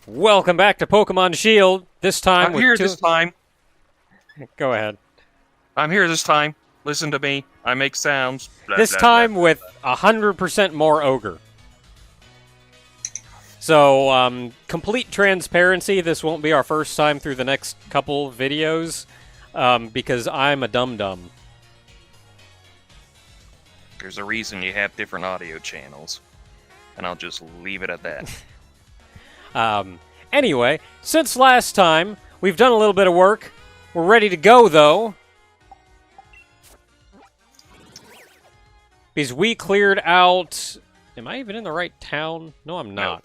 Welcome back to Pokémon Shield. This time I'm here this time. Go ahead. I'm here this time. Listen to me. I make sounds. Blah, This blah, time blah, with 100% more Ogre. So, complete transparency, this won't be our first time through the next couple videos, because I'm a dum-dum. There's a reason you have different audio channels. And I'll just leave it at that. Anyway, since last time, we've done a little bit of work. We're ready to go, though. Because we cleared out... Am I even in the right town? No, I'm not.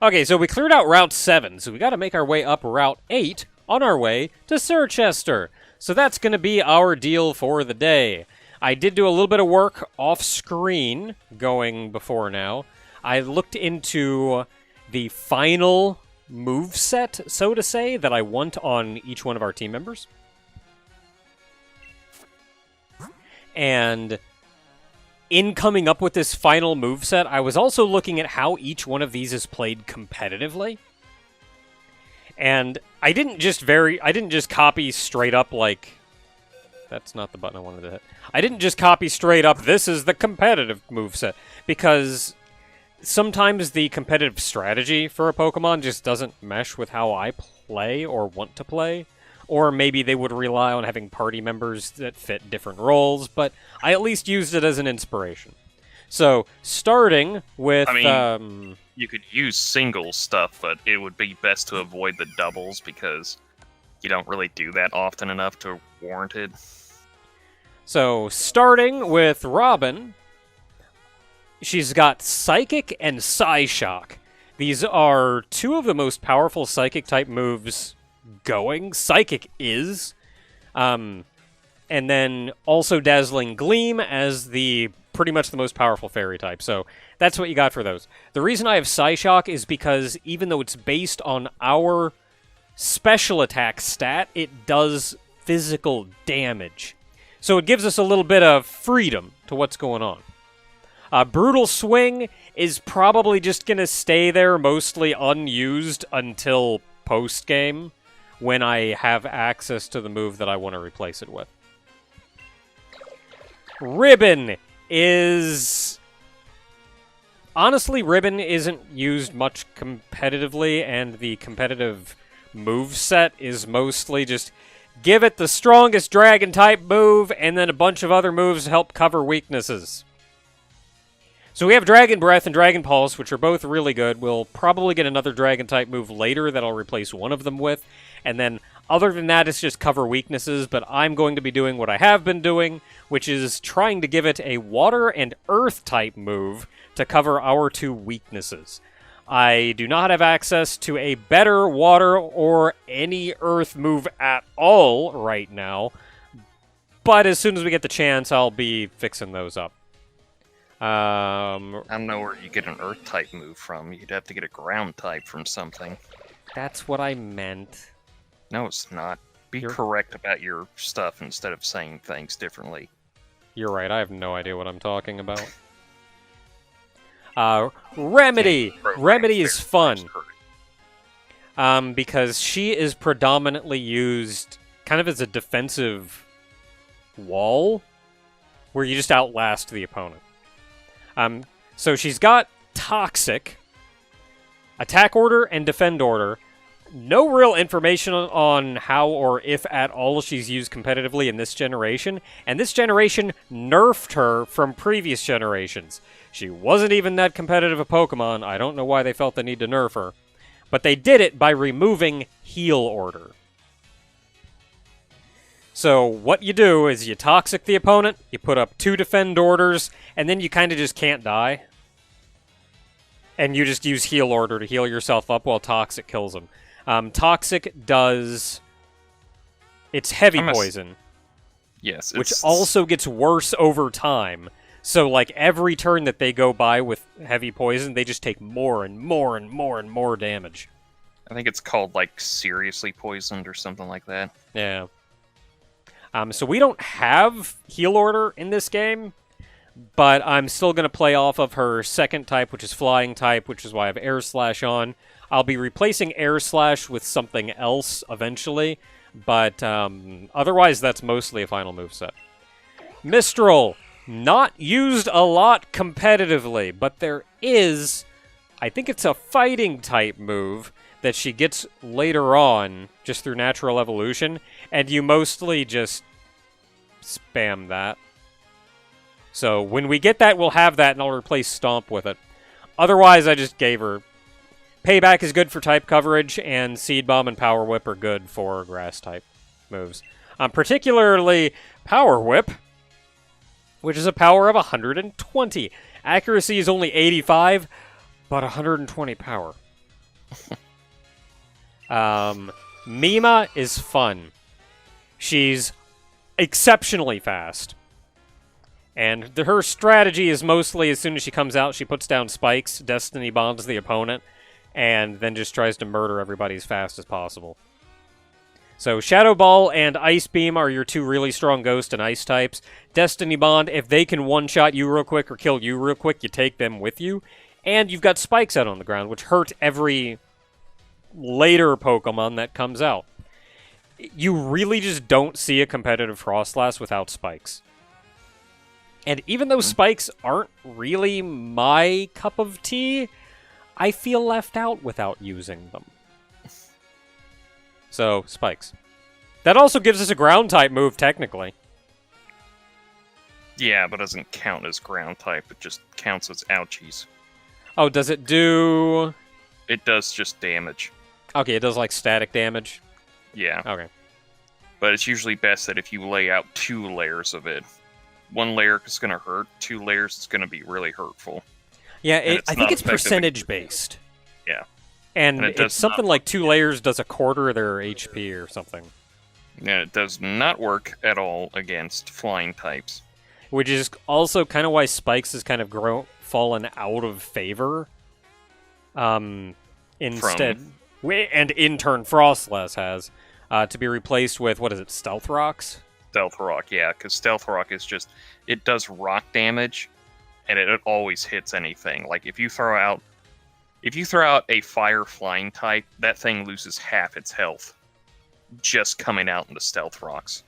No. Okay, so we cleared out Route 7, so we got to make our way up Route 8 on our way to Sirchester. So that's going to be our deal for the day. I did do a little bit of work off-screen going before now. I looked into the final move set, so to say, that I want on each one of our team members. And in coming up with this final moveset, I was also looking at how each one of these is played competitively. And I didn't just copy straight up like... That's not the button I wanted to hit. I didn't just copy straight up, this is the competitive moveset, because sometimes the competitive strategy for a Pokemon just doesn't mesh with how I play or want to play. Or maybe they would rely on having party members that fit different roles, but I at least used it as an inspiration. So, starting with... I mean, you could use single stuff, but it would be best to avoid the doubles, because you don't really do that often enough to warrant it. So, starting with Robin, she's got Psychic and Psyshock. These are two of the most powerful Psychic-type moves going. Psychic is. And then also Dazzling Gleam as the pretty much the most powerful Fairy type. So that's what you got for those. The reason I have Psyshock is because even though it's based on our special attack stat, it does physical damage. So it gives us a little bit of freedom to what's going on. Brutal Swing is probably just going to stay there mostly unused until post-game, when I have access to the move that I want to replace it with. Ribbon is... Honestly, Ribbon isn't used much competitively, and the competitive move set is mostly just give it the strongest Dragon-type move, and then a bunch of other moves to help cover weaknesses. So we have Dragon Breath and Dragon Pulse, which are both really good. We'll probably get another Dragon-type move later that I'll replace one of them with. And then, other than that, it's just cover weaknesses, but I'm going to be doing what I have been doing, which is trying to give it a Water and Earth-type move to cover our two weaknesses. I do not have access to a better Water or any Earth move at all right now, but as soon as we get the chance, I'll be fixing those up. I don't know where you get an Earth-type move from. You'd have to get a Ground-type from something. That's what I meant. No, it's not. Be correct about your stuff instead of saying things differently. You're right, I have no idea what I'm talking about. Remedy! Remedy is fun. Because she is predominantly used kind of as a defensive wall, where you just outlast the opponent. So she's got Toxic, Attack Order, and Defend Order. No real information on how or if at all she's used competitively in this generation, and this generation nerfed her from previous generations. She wasn't even that competitive a Pokemon. I don't know why they felt the need to nerf her. But they did it by removing Heal Order. So what you do is you Toxic the opponent, you put up 2 Defend Orders, and then you kind of just can't die. And you just use Heal Order to heal yourself up while Toxic kills them. Toxic does... It's heavy poison. Yes. Which also gets worse over time. So, like, every turn that they go by with heavy poison, they just take more and more and more and more damage. I think it's called, like, Seriously Poisoned or something like that. Yeah. So we don't have Heal Order in this game, but I'm still going to play off of her second type, which is Flying type, which is why I have Air Slash on. I'll be replacing Air Slash with something else eventually, but otherwise that's mostly a final moveset. Mistral, not used a lot competitively, but there is, I think it's a fighting type move that she gets later on, just through natural evolution, and you mostly just spam that. So when we get that, we'll have that, and I'll replace Stomp with it. Otherwise, I just gave her... Payback is good for type coverage, and Seed Bomb and Power Whip are good for grass-type moves. Particularly Power Whip, which is a power of 120. Accuracy is only 85, but 120 power. Mima is fun. She's exceptionally fast. And her strategy is mostly, as soon as she comes out, she puts down spikes, Destiny Bonds the opponent, and then just tries to murder everybody as fast as possible. So Shadow Ball and Ice Beam are your two really strong Ghost and Ice types. Destiny Bond, if they can one-shot you real quick or kill you real quick, you take them with you. And you've got spikes out on the ground, which hurt every later Pokemon that comes out. You really just don't see a competitive Frostlass without spikes. And even though spikes aren't really my cup of tea, I feel left out without using them. So, spikes. That also gives us a ground-type move, technically. Yeah, but it doesn't count as ground type. It just counts as ouchies. Oh, does it do... It does just damage. Okay, it does, like, static damage? Yeah. Okay. But it's usually best that if you lay out 2 layers of it. 1 layer is going to hurt, 2 layers is going to be really hurtful. Yeah, I think it's percentage-based. Yeah. And it's something like 2 layers does a quarter of their HP or something. Yeah, it does not work at all against flying types. Which is also kind of why Spikes has kind of fallen out of favor. Instead... And in turn, Frostlass has, to be replaced with, what is it, Stealth Rocks? Stealth Rock, yeah, because Stealth Rock is just, it does rock damage, and it always hits anything. Like, if you throw out a fire flying type, that thing loses half its health just coming out into Stealth Rocks.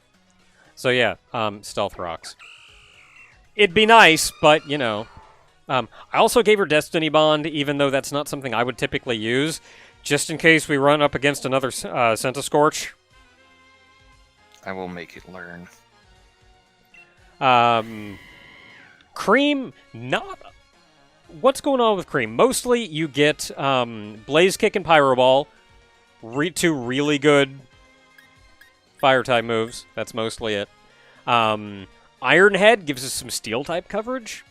So yeah, Stealth Rocks. It'd be nice, but, you know. I also gave her Destiny Bond, even though that's not something I would typically use, just in case we run up against another Centiskorch. I will make it learn. Cream, not... What's going on with Cream? Mostly you get Blaze Kick and Pyro Ball, two really good Fire-type moves. That's mostly it. Iron Head gives us some Steel-type coverage.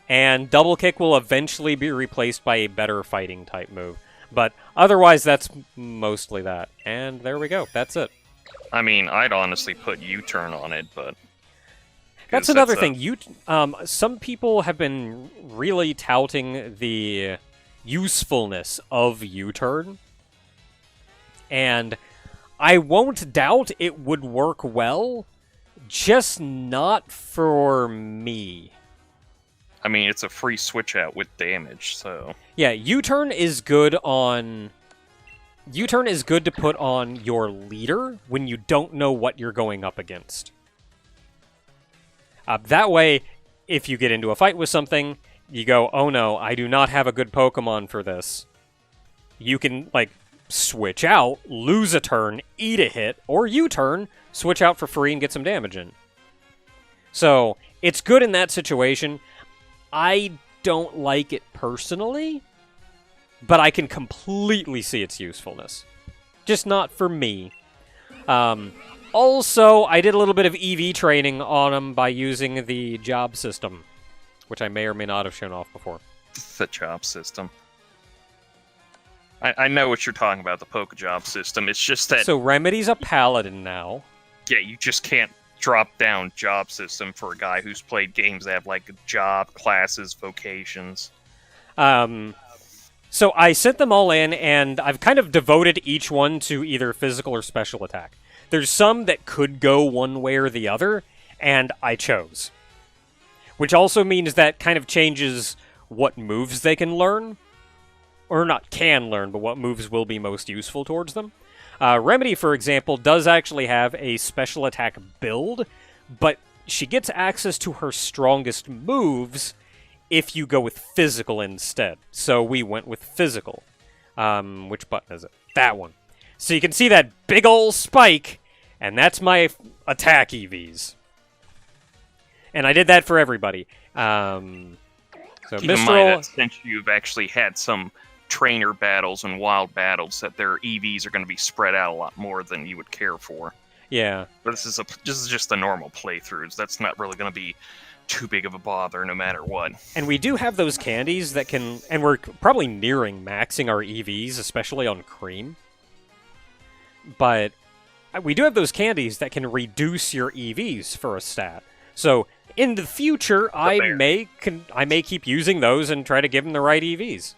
And Double Kick will eventually be replaced by a better Fighting-type move. But otherwise, that's mostly that. And there we go. That's it. I mean, I'd honestly put U-turn on it, but... That's another thing. Some people have been really touting the usefulness of U-turn. And I won't doubt it would work well, just not for me. I mean, it's a free switch out with damage, so... Yeah, U-turn is good on... U-turn is good to put on your leader when you don't know what you're going up against. That way, if you get into a fight with something, you go, oh no, I do not have a good Pokemon for this. You can, like, switch out, lose a turn, eat a hit, or U-turn, switch out for free and get some damage in. So, it's good in that situation. I don't like it personally, but I can completely see its usefulness. Just not for me. Also, I did a little bit of EV training on him by using the job system, which I may or may not have shown off before. The job system. I know what you're talking about, the Pokejob system. It's just that... So Remedy's a paladin now. Yeah, you just can't drop down job system for a guy who's played games that have, like, job, classes, vocations. So I sent them all in, and I've kind of devoted each one to either physical or special attack. There's some that could go one way or the other, and I chose. which also means that kind of changes what moves they can learn. Or not can learn, but what moves will be most useful towards them. Remedy, for example, does actually have a special attack build, but she gets access to her strongest moves if you go with physical instead. So we went with physical. Which button is it? That one. So you can see that big ol' spike, and that's my attack EVs. And I did that for everybody. So Keep in mind that since you've actually had some trainer battles and wild battles, that their EVs are going to be spread out a lot more than you would care for. Yeah. But this is just the normal playthroughs. That's not really going to be too big of a bother no matter what. And we do have those candies that can, and we're probably nearing maxing our EVs, especially on Cream. But we do have those candies that can reduce your EVs for a stat. So in the future, I may keep using those and try to give them the right EVs.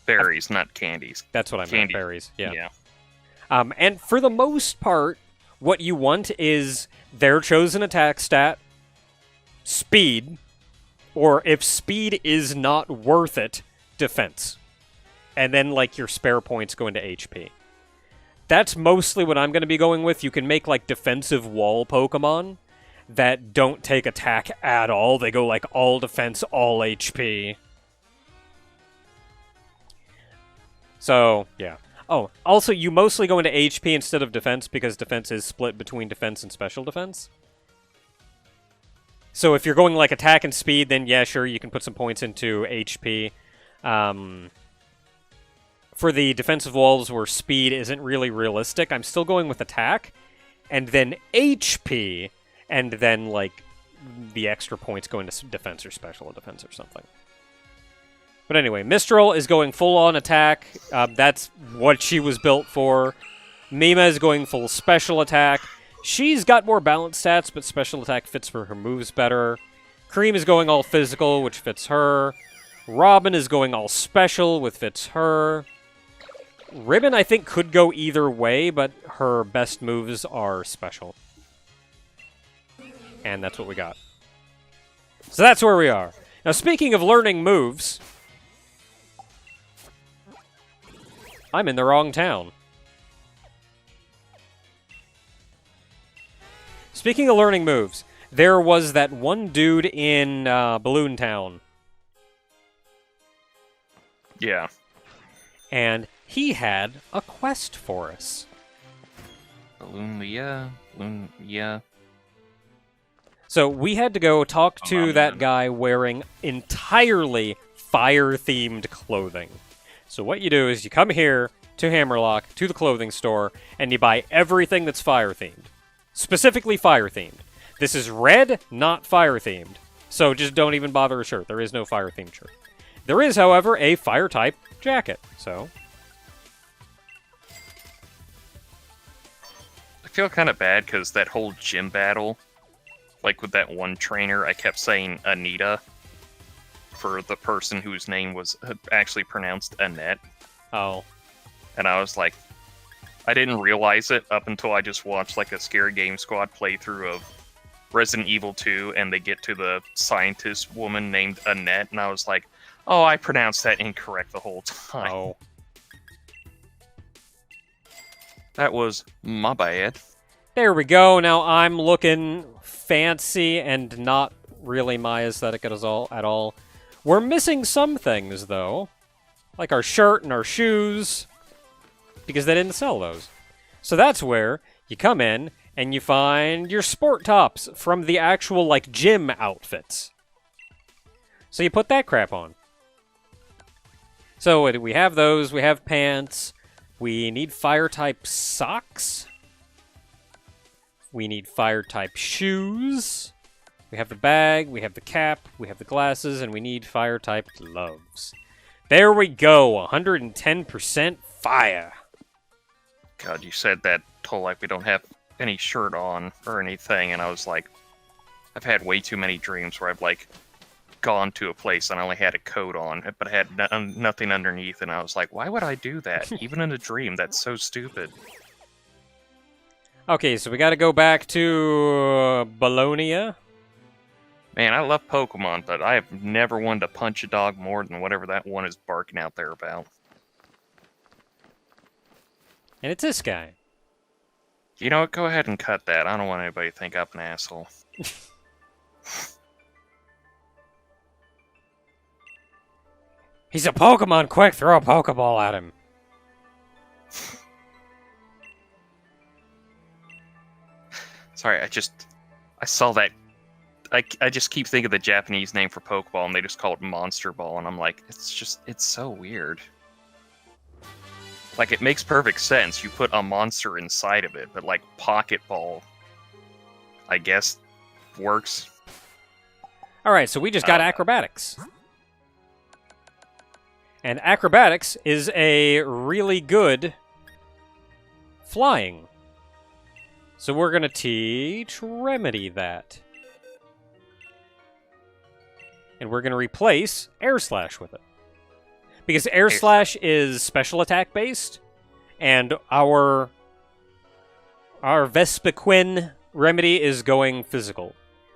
Berries, not candies. That's what I meant, berries. Yeah. Yeah. And for the most part, what you want is their chosen attack stat, speed, or if speed is not worth it, defense. And then, like, your spare points go into HP. That's mostly what I'm going to be going with. You can make, like, defensive wall Pokemon that don't take attack at all. They go, like, all defense, all HP. So, yeah. Oh, also, you mostly go into HP instead of defense because defense is split between defense and special defense. So if you're going like attack and speed, then yeah, sure, you can put some points into HP. For the defensive walls where speed isn't really realistic, I'm still going with attack, and then HP, and then like the extra points go into defense or special defense or something. But anyway, Mistral is going full-on attack. That's what she was built for. Mima is going full special attack. She's got more balanced stats, but special attack fits for her moves better. Cream is going all physical, which fits her. Robin is going all special, which fits her. Ribbon, I think, could go either way, but her best moves are special. And that's what we got. So that's where we are. Now, speaking of learning moves, I'm in the wrong town. Speaking of learning moves, there was that one dude in Balloon Town. Yeah. And he had a quest for us. Yeah. So we had to go talk to that guy wearing entirely fire-themed clothing. So what you do is you come here to Hammerlock, to the clothing store, and you buy everything that's fire-themed. Specifically fire-themed. This is red, not fire-themed. So just don't even bother a shirt. There is no fire-themed shirt. There is, however, a fire-type jacket, so... I feel kind of bad because that whole gym battle, like with that one trainer, I kept saying Anita for the person whose name was actually pronounced Annette. Oh. And I was like, I didn't realize it up until I just watched like a Scary Game Squad playthrough of Resident Evil 2, and they get to the scientist woman named Annette, and I was like, oh, I pronounced that incorrect the whole time. Oh. That was my bad. There we go. Now I'm looking fancy and not really my aesthetic at all. We're missing some things, though. Like our shirt and our shoes. Because they didn't sell those. So that's where you come in and you find your sport tops from the actual, like, gym outfits. So you put that crap on. So we have those. We have pants. We need fire-type socks. We need fire-type shoes. We have the bag. We have the cap. We have the glasses. And we need fire-type gloves. There we go. 110% fire. God, you said that told like we don't have any shirt on or anything, and I was like, I've had way too many dreams where I've like gone to a place and I only had a coat on, but I had nothing underneath, and I was like, why would I do that? Even in a dream, that's so stupid. Okay, so we gotta go back to Bologna. Man, I love Pokemon, but I have never wanted to punch a dog more than whatever that one is barking out there about. And it's this guy. You know what? Go ahead and cut that. I don't want anybody to think I'm an asshole. He's a Pokemon! Quick, throw a Pokeball at him! Sorry, I saw that. I just keep thinking of the Japanese name for Pokeball, and they just call it Monster Ball, and I'm like, it's so weird. Like, it makes perfect sense. You put a monster inside of it, but, like, Pocket Ball, I guess, works. Alright, so we just got Acrobatics. And Acrobatics is a really good flying. So we're going to teach Remedy that. And we're going to replace Air Slash with it. Because Air Slash is special attack based, and our Vespiquen Remedy is going physical.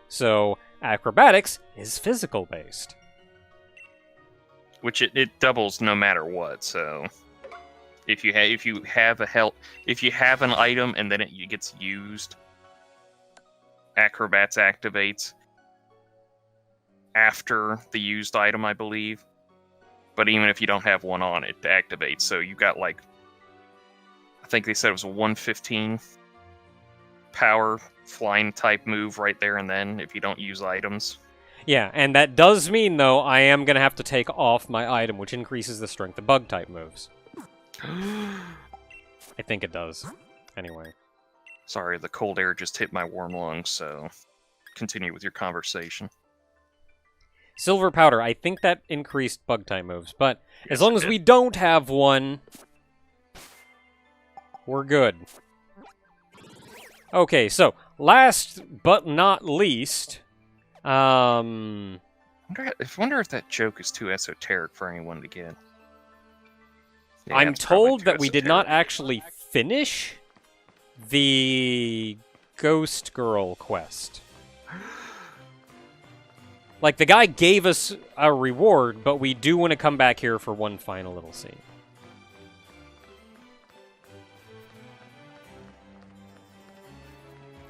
So Acrobatics is physical based. Which it doubles no matter what, so if you have an item and then it gets used, Acrobats activates after the used item, I believe. But even if you don't have one on, it activates. So you got, like, I think they said it was a 115 power flying type move right there and then if you don't use items. Yeah, and that does mean, though, I am going to have to take off my item, which increases the strength of bug-type moves. I think it does. Anyway. Sorry, the cold air just hit my warm lungs, so continue with your conversation. Silver Powder, I think that increased bug-type moves, but Yes, as long as we don't have one, we're good. Okay, so, last but not least... I wonder if that joke is too esoteric for anyone to get. Yeah, I'm it's probably told too that we did not esoteric. actually finish the Ghost Girl quest. Like, the guy gave us a reward, but we do want to come back here for one final little scene.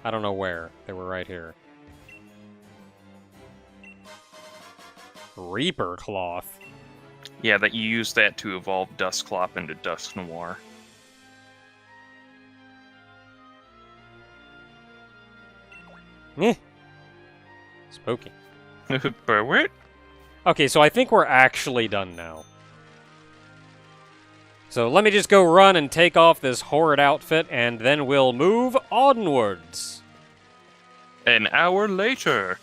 I don't know where. They were right here. Reaper Cloth. Yeah, that you use that to evolve Dusclop into Dusk Noir. Eh. Spooky. But what? Okay, so I think we're actually done now. So let me just go run and take off this horrid outfit, and then we'll move onwards. An hour later.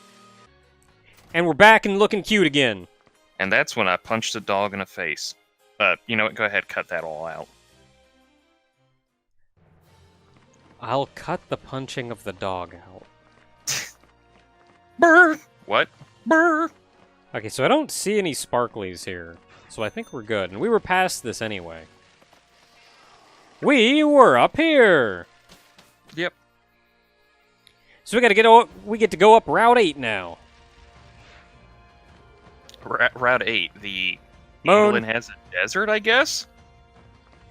And we're back and looking cute again. And that's when I punched the dog in the face. You know what? Go ahead, cut that all out. I'll cut the punching of the dog out. Brr! What? Brr! Okay, so I don't see any sparklies here. So I think we're good. And we were past this anyway. We were up here! Yep. So we get to go up Route 8 now. Route 8, the Moon. England has a desert, I guess?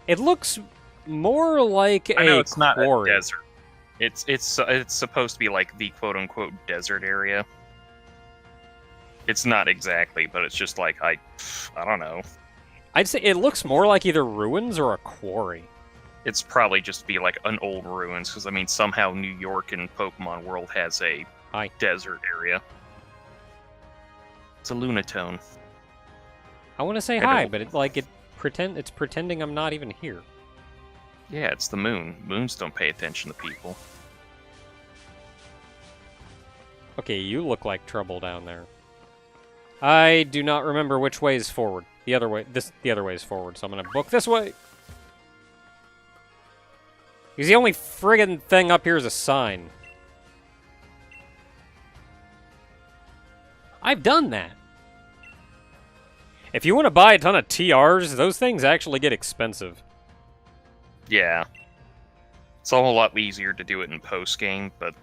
It looks more like I know a it's not quarry. a desert. It's supposed to be like the quote-unquote desert area. It's not exactly, but it's just like, I don't know. I'd say it looks more like either ruins or a quarry. It's probably just be like an old ruins, because I mean, somehow New York in Pokemon World has a desert area. It's a Lunatone. I want to say hi, but it's pretending I'm not even here. Yeah, it's the moon. Moons don't pay attention to people. Okay, you look like trouble down there. I do not remember which way is forward. The other way is forward, so I'm gonna book this way. Because the only friggin' thing up here is a sign. I've done that. If you want to buy a ton of TRs, those things actually get expensive. Yeah. It's a whole lot easier to do it in post-game, but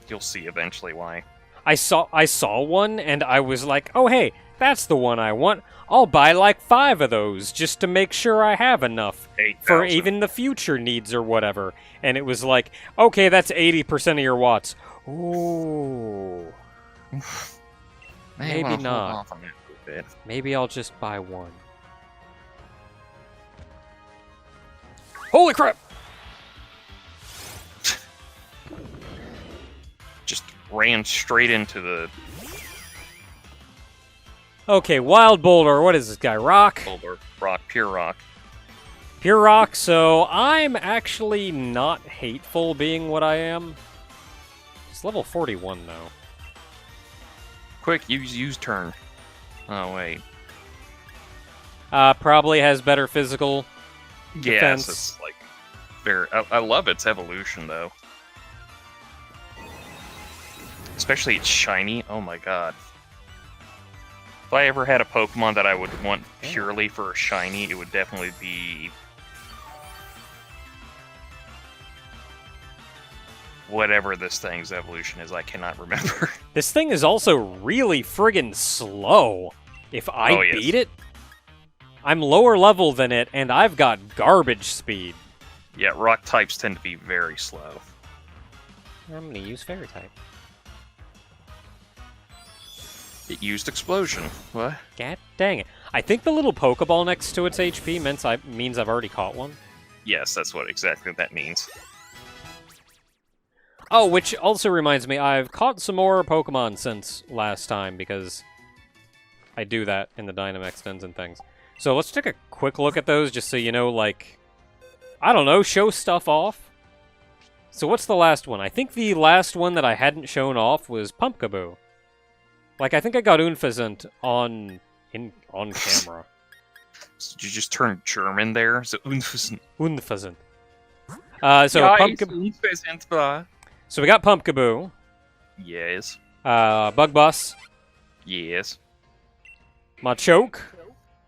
you'll see eventually why. I saw one, and I was like, oh, hey, that's the one I want. I'll buy like 5 of those just to make sure I have enough 8,000. for even the future needs or whatever. And it was like, okay, that's 80% of your watts. Ooh. Maybe not. Maybe I'll just buy one. Holy crap! Just ran straight into the Okay, Wild Boulder. What is this guy? Rock? boulder. Rock, pure rock. Pure rock, so I'm actually not hateful being what I am. It's level 41, though. Quick, use turn. Oh, wait. Probably has better physical Yes, defense. it's like very. I love its evolution though, especially its shiny. Oh my god! If I ever had a Pokemon that I would want purely for a shiny, it would definitely be whatever this thing's evolution is. I cannot remember. This thing is also really friggin' slow. If I Oh, yes. beat it, I'm lower level than it, and I've got garbage speed. Yeah, rock types tend to be very slow. I'm gonna use Fairy type. It used explosion. What? God dang it. I think the little Pokeball next to its HP means I've already caught one. Yes, that's what exactly that means. Oh, which also reminds me, I've caught some more Pokemon since last time, because I do that in the Dynamax dens and things. So let's take a quick look at those, just so you know, like, I don't know, show stuff off. So what's the last one? I think the last one that I hadn't shown off was Pumpkaboo. Like, I think I got Unfazant on camera. Did you just turn German there? So Unfazant. So we got Pumpkaboo. Yes. Bug Bus. Yes. Machoke.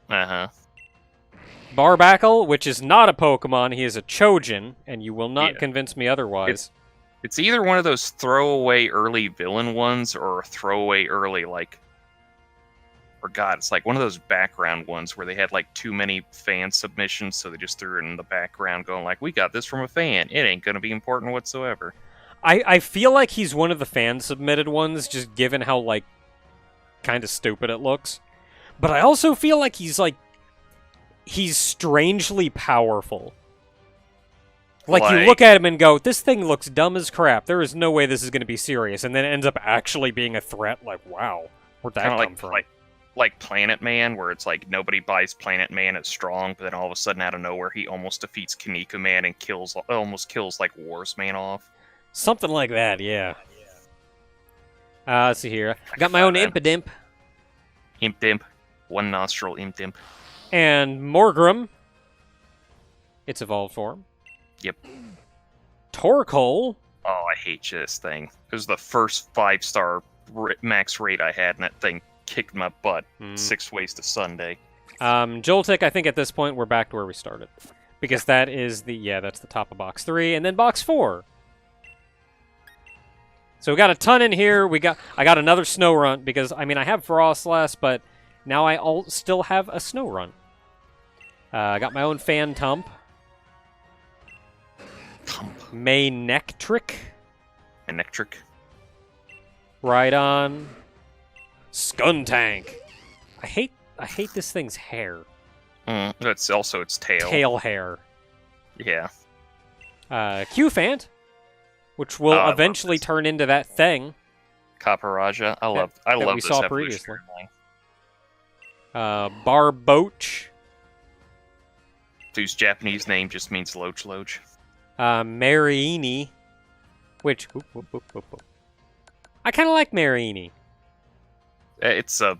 Uh-huh. Barbackle, which is not a Pokemon, he is a Chojin, and you will not convince me otherwise. It's either one of those throwaway early villain ones or throwaway early, like... Or God, it's like one of those background ones where they had like too many fan submissions, so they just threw it in the background going like, we got this from a fan. It ain't gonna be important whatsoever. I feel like he's one of the fan-submitted ones, just given how, like, kind of stupid it looks. But I also feel like he's strangely powerful. Like, you look at him and go, this thing looks dumb as crap. There is no way this is going to be serious. And then it ends up actually being a threat. Like, wow, where'd that come from? Like Planet Man, where it's like nobody buys Planet Man as strong, but then all of a sudden out of nowhere he almost defeats Kinika Man and almost kills like Wars Man off. Something like that, yeah. Let's see here. I got my own Impidimp. Impdimp. One nostril Impdimp. And Morgrem. Its evolved form. Yep. Torkoal. Oh, I hate this thing. It was the first 5-star max rate I had, and that thing kicked my butt 6 ways to Sunday. Joltik, I think at this point we're back to where we started. Because that is that's the top of box 3. And then box 4. So we got a ton in here. I got another Snorunt because, I mean, I have Frostlass, but now I still have a Snorunt. I got my own Phantump. Manectric. Manectric. Rhydon. Skuntank. I hate this thing's hair. That's also its tail. Tail hair. Yeah. Qfant, which will eventually turn into that thing. Kaparaja. I love we this saw previously. Barboach. Whose Japanese name just means Loach Loach. Marini, which I kind of like Marini. It's a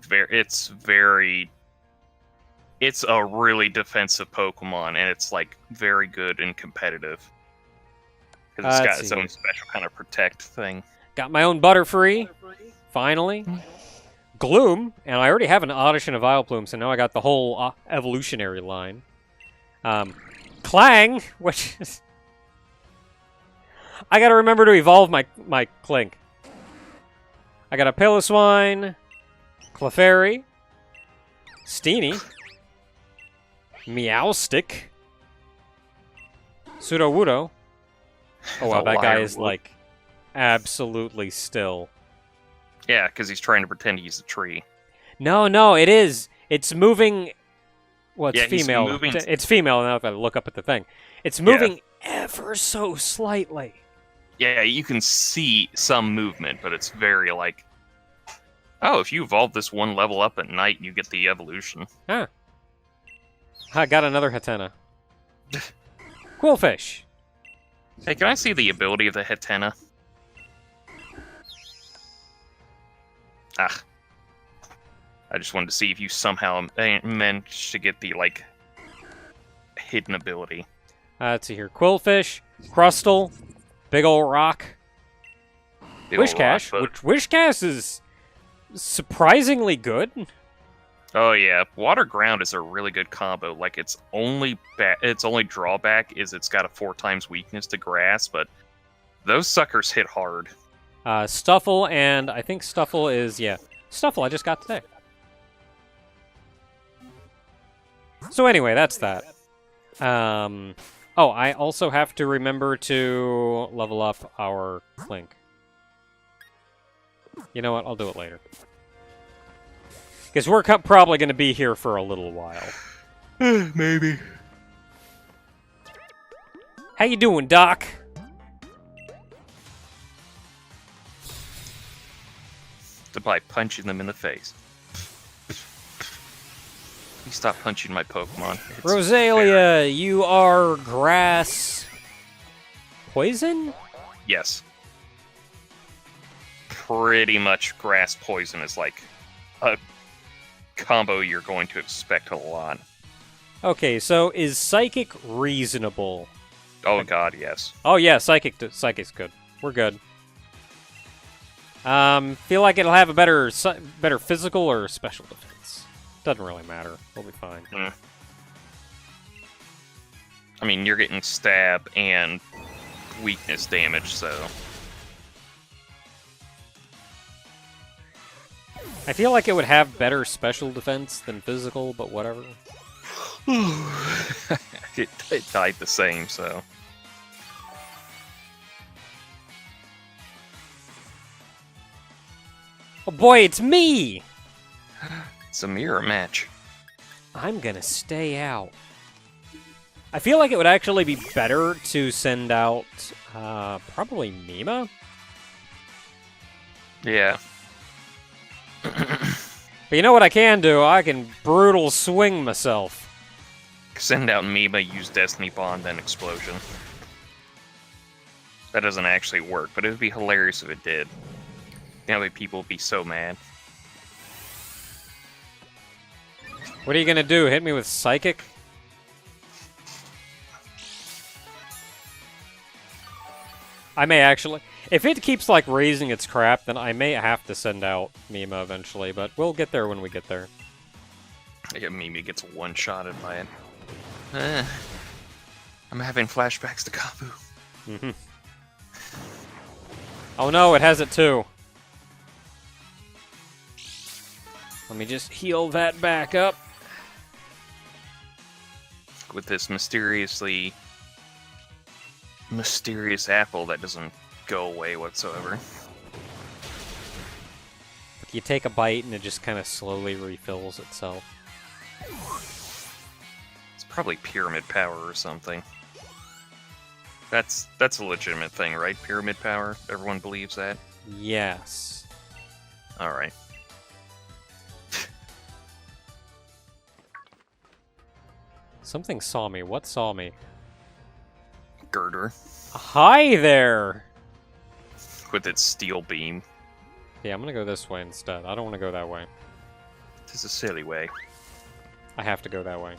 really defensive Pokemon, and it's like very good and competitive because it's got its own special kind of protect thing. Got my own Butterfree, finally. Gloom, and I already have an Oddish and a Vileplume, so now I got the whole evolutionary line. Clang, which is... I gotta remember to evolve my Clink. I got a Piloswine, Clefairy, Steenie, Meowstic, Sudowoodo. Oh wow, that guy is like absolutely still. Yeah, because he's trying to pretend he's a tree. No, it is. It's moving. Well, it's Yeah, he's female. moving- It's female now if I look up at the thing. It's moving ever so slightly. Yeah, you can see some movement, but it's very like, oh, if you evolve this one level up at night, you get the evolution. Huh. I got another Hatena. Quillfish. Hey, can I see the ability of the Hatena? Ah. I just wanted to see if you somehow managed to get the, like, hidden ability. Let's see here. Quillfish, Crustle, big ol' rock, The old Wishcash, rock, which Wishcash is surprisingly good. Oh yeah, water ground is a really good combo. Like its only drawback is it's got a 4 times weakness to grass, but those suckers hit hard. Stuffle, and I think Stuffle is, Stuffle I just got today. So anyway, that's that. Oh, I also have to remember to level up our Clink. You know what? I'll do it later. Because we're probably going to be here for a little while. Maybe. How you doing, Doc? By punching them in the face. Please stop punching my Pokemon. It's Rosalia, you are grass... poison? Yes. Pretty much grass poison is like a combo you're going to expect a lot. Okay, so is Psychic reasonable? Oh god, yes. Oh yeah, Psychic's good. We're good. Feel like it'll have a better physical or special defense. Doesn't really matter. We'll be fine. I mean, you're getting stab and weakness damage, so... I feel like it would have better special defense than physical, but whatever. it died the same, so... Oh boy, it's me! It's a mirror match. I'm gonna stay out. I feel like it would actually be better to send out, probably Mima? Yeah. But you know what I can do? I can brutal swing myself. Send out Mima, use Destiny Bond, then Explosion. That doesn't actually work, but it would be hilarious if it did. You know, people would be so mad. What are you gonna do? Hit me with Psychic? I may actually... If it keeps, like, raising its crap, then I may have to send out Mima eventually, but we'll get there when we get there. Yeah, Mima gets one-shotted by it. I'm having flashbacks to Kabu. Mm-hmm. Oh no, it has it too. Let me just heal that back up. With this mysterious apple that doesn't go away whatsoever. You take a bite and it just kind of slowly refills itself. It's probably pyramid power or something. That's a legitimate thing, right? Pyramid power? Everyone believes that? Yes. Alright. Something saw me. What saw me? Girder. Hi there! With its steel beam. Yeah, I'm gonna go this way instead. I don't want to go that way. This is a silly way. I have to go that way.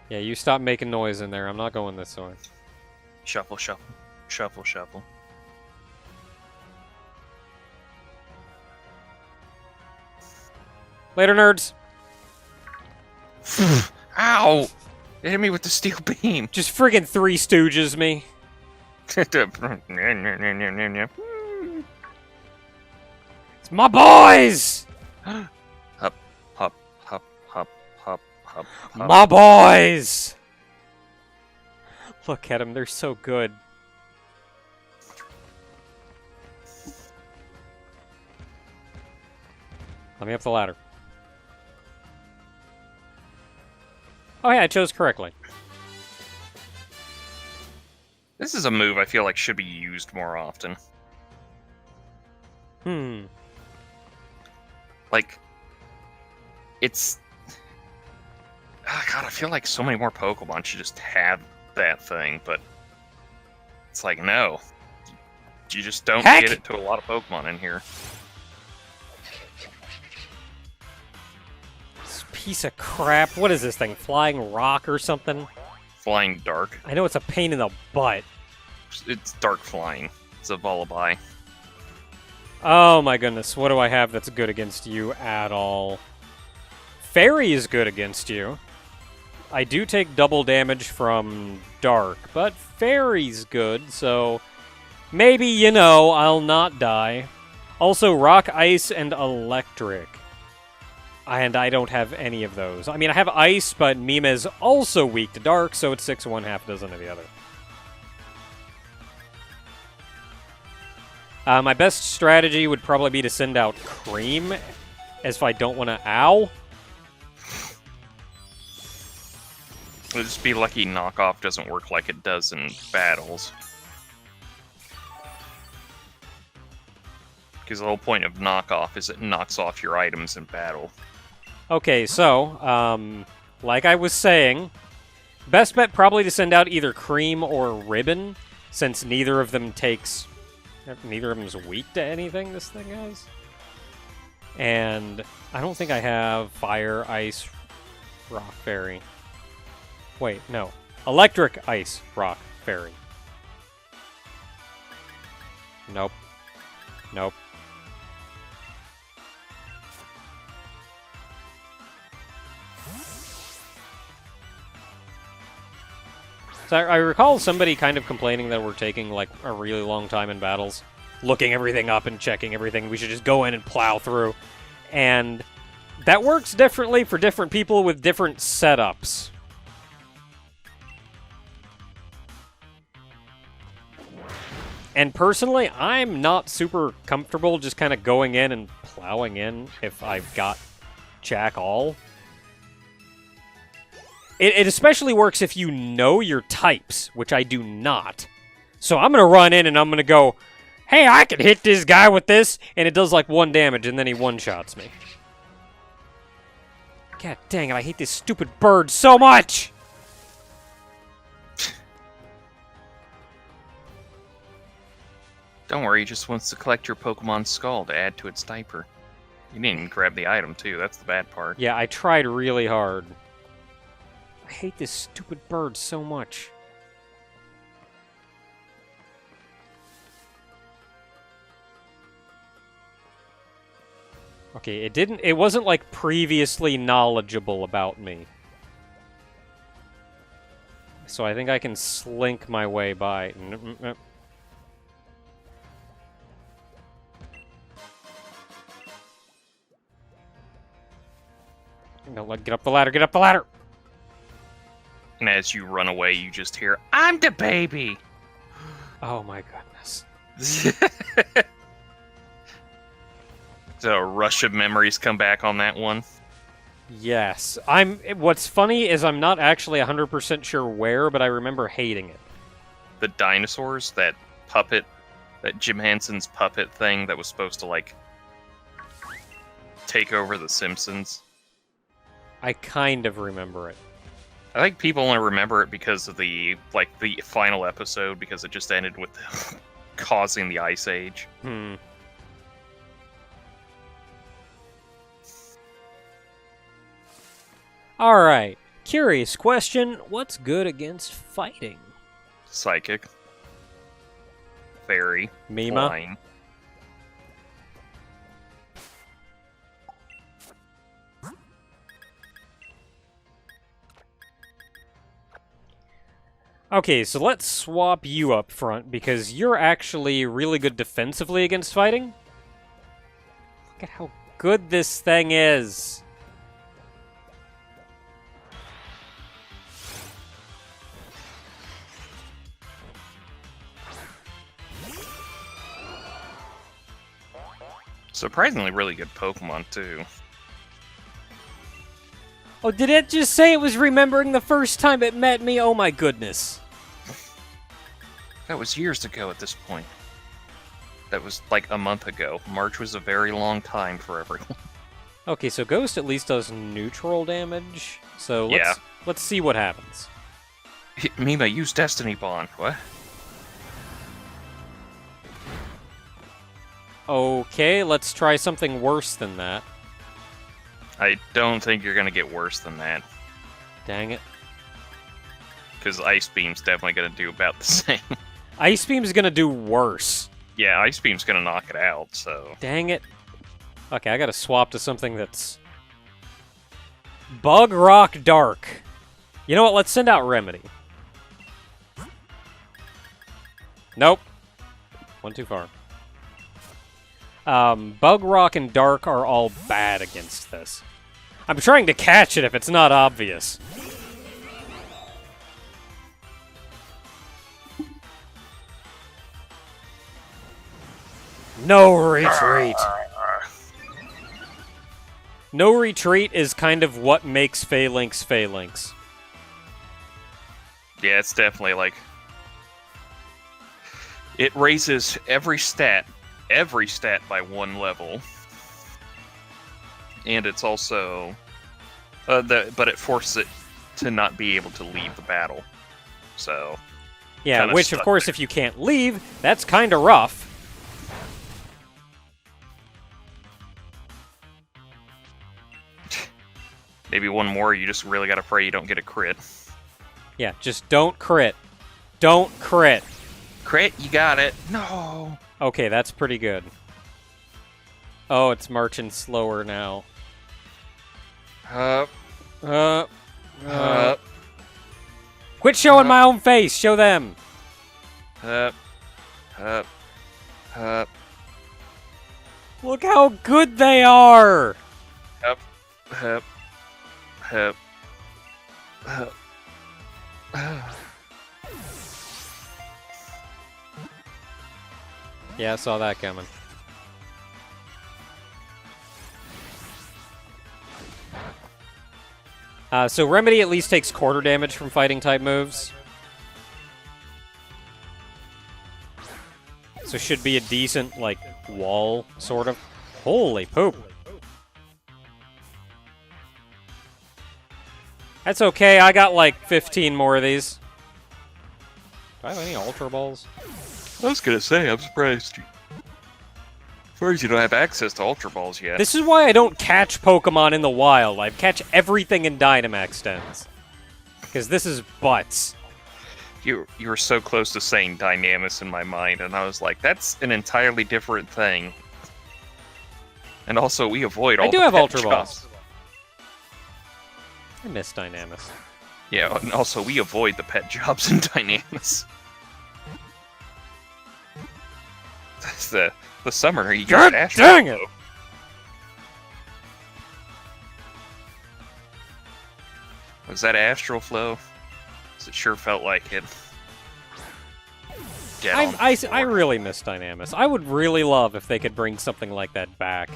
Yeah, you stop making noise in there. I'm not going this way. Shuffle, shuffle. Shuffle, shuffle. Later, nerds! Ow! It hit me with the steel beam. Just friggin' Three Stooges me. It's my boys! Hop, hop, hop, hop, hop, hop, hop. My boys! Look at them, they're so good. Let me up the ladder. Oh yeah, I chose correctly. This is a move I feel like should be used more often. Like, it's... God, I feel like so many more Pokemon should just have that thing, but... It's like, no. You just don't Heck! get it to a lot of Pokemon in here. This piece of crap. What is this thing? Flying rock or something? Flying Dark. I know it's a pain in the butt. It's Dark Flying. It's a Volibye. Oh my goodness, what do I have that's good against you at all? Fairy is good against you. I do take double damage from Dark, but Fairy's good, so maybe, you know, I'll not die. Also, Rock, Ice, and Electric. And I don't have any of those. I mean, I have Ice, but Mima's also weak to Dark, so it's 6 1, half dozen of the other. My best strategy would probably be to send out Cream, as if I don't want to... Ow! It'll just be lucky knockoff doesn't work like it does in battles. Because the whole point of knockoff is it knocks off your items in battle. Okay, so, like I was saying, best bet probably to send out either Cream or Ribbon, since neither of them takes... Neither of them is weak to anything this thing has. And I don't think I have Fire, Ice, Rock, Fairy. Wait, no. Electric, Ice, Rock, Fairy. Nope. Nope. So I recall somebody kind of complaining that we're taking, like, a really long time in battles. Looking everything up and checking everything. We should just go in and plow through. And that works differently for different people with different setups. And personally, I'm not super comfortable just kind of going in and plowing in if I've got Jack All. It especially works if you know your types, which I do not. So I'm going to run in and I'm going to go, hey, I can hit this guy with this, and it does like 1 damage, and then he one-shots me. God dang it, I hate this stupid bird so much! Don't worry, he just wants to collect your Pokemon skull to add to its diaper. You didn't even grab the item, too. That's the bad part. Yeah, I tried really hard. I hate this stupid bird so much. Okay, it wasn't like previously knowledgeable about me. So I think I can slink my way by. No, get up the ladder, get up the ladder! And as you run away, you just hear, I'm the baby! Oh my goodness. So a rush of memories come back on that one. Yes. What's funny is I'm not actually 100% sure where, but I remember hating it. The dinosaurs, that puppet, that Jim Henson's puppet thing that was supposed to, like, take over The Simpsons. I kind of remember it. I think people only remember it because of the final episode, because it just ended with causing the Ice Age. Alright. Curious question. What's good against fighting? Psychic. Fairy. Mima. Flying. Okay, so let's swap you up front, because you're actually really good defensively against fighting. Look at how good this thing is. Surprisingly really good Pokemon, too. Oh, did it just say it was remembering the first time it met me? Oh my goodness. That was years ago at this point. That was like a month ago. March was a very long time for everyone. Okay, so Ghost at least does neutral damage. So Yeah. let's see what happens. Mima, use Destiny Bond. What? Okay, let's try something worse than that. I don't think you're gonna get worse than that. Dang it. Because Ice Beam's definitely gonna do about the same. Ice Beam's gonna do worse. Yeah, Ice Beam's gonna knock it out, so... Dang it. Okay, I gotta swap to something that's... Bug Rock Dark. You know what, let's send out Remedy. Nope. Went too far. Bug Rock and Dark are all bad against this. I'm trying to catch it if it's not obvious. No retreat. No retreat is kind of what makes Phalanx Phalanx. Yeah, it's definitely like... It raises every stat by one level. And it's also... but it forces it to not be able to leave the battle. So... Yeah, kinda which, of stuck course, there. if you can't leave, that's kind of rough. Maybe one more, you just really gotta pray you don't get a crit. Yeah, just don't crit. Don't crit. Crit, you got it. No! Okay, that's pretty good. Oh, it's marching slower now. Up. Quit showing my own face. Show them. Up. Look how good they are. Up. Yeah, I saw that coming. So Remedy at least takes quarter damage from fighting type moves. So should be a decent, like, wall, sort of. Holy poop. That's okay, I got like 15 more of these. Do I have any Ultra Balls? I was gonna say, I'm surprised. First, you don't have access to Ultra Balls yet. This is why I don't catch Pokemon in the wild. I catch everything in Dynamax dens. Because this is butts. You were so close to saying Dynamis in my mind, and I was like, that's an entirely different thing. And also, we avoid all I do the have pet Ultra jobs. Balls. I miss Dynamis. Yeah, and also, we avoid the pet jobs in Dynamis. That's the summoner you God just Astro dang it! Flow. Was that Astral Flow? 'Cause it sure felt like it. Get on I board. really miss Dynamis. I would really love if they could bring something like that back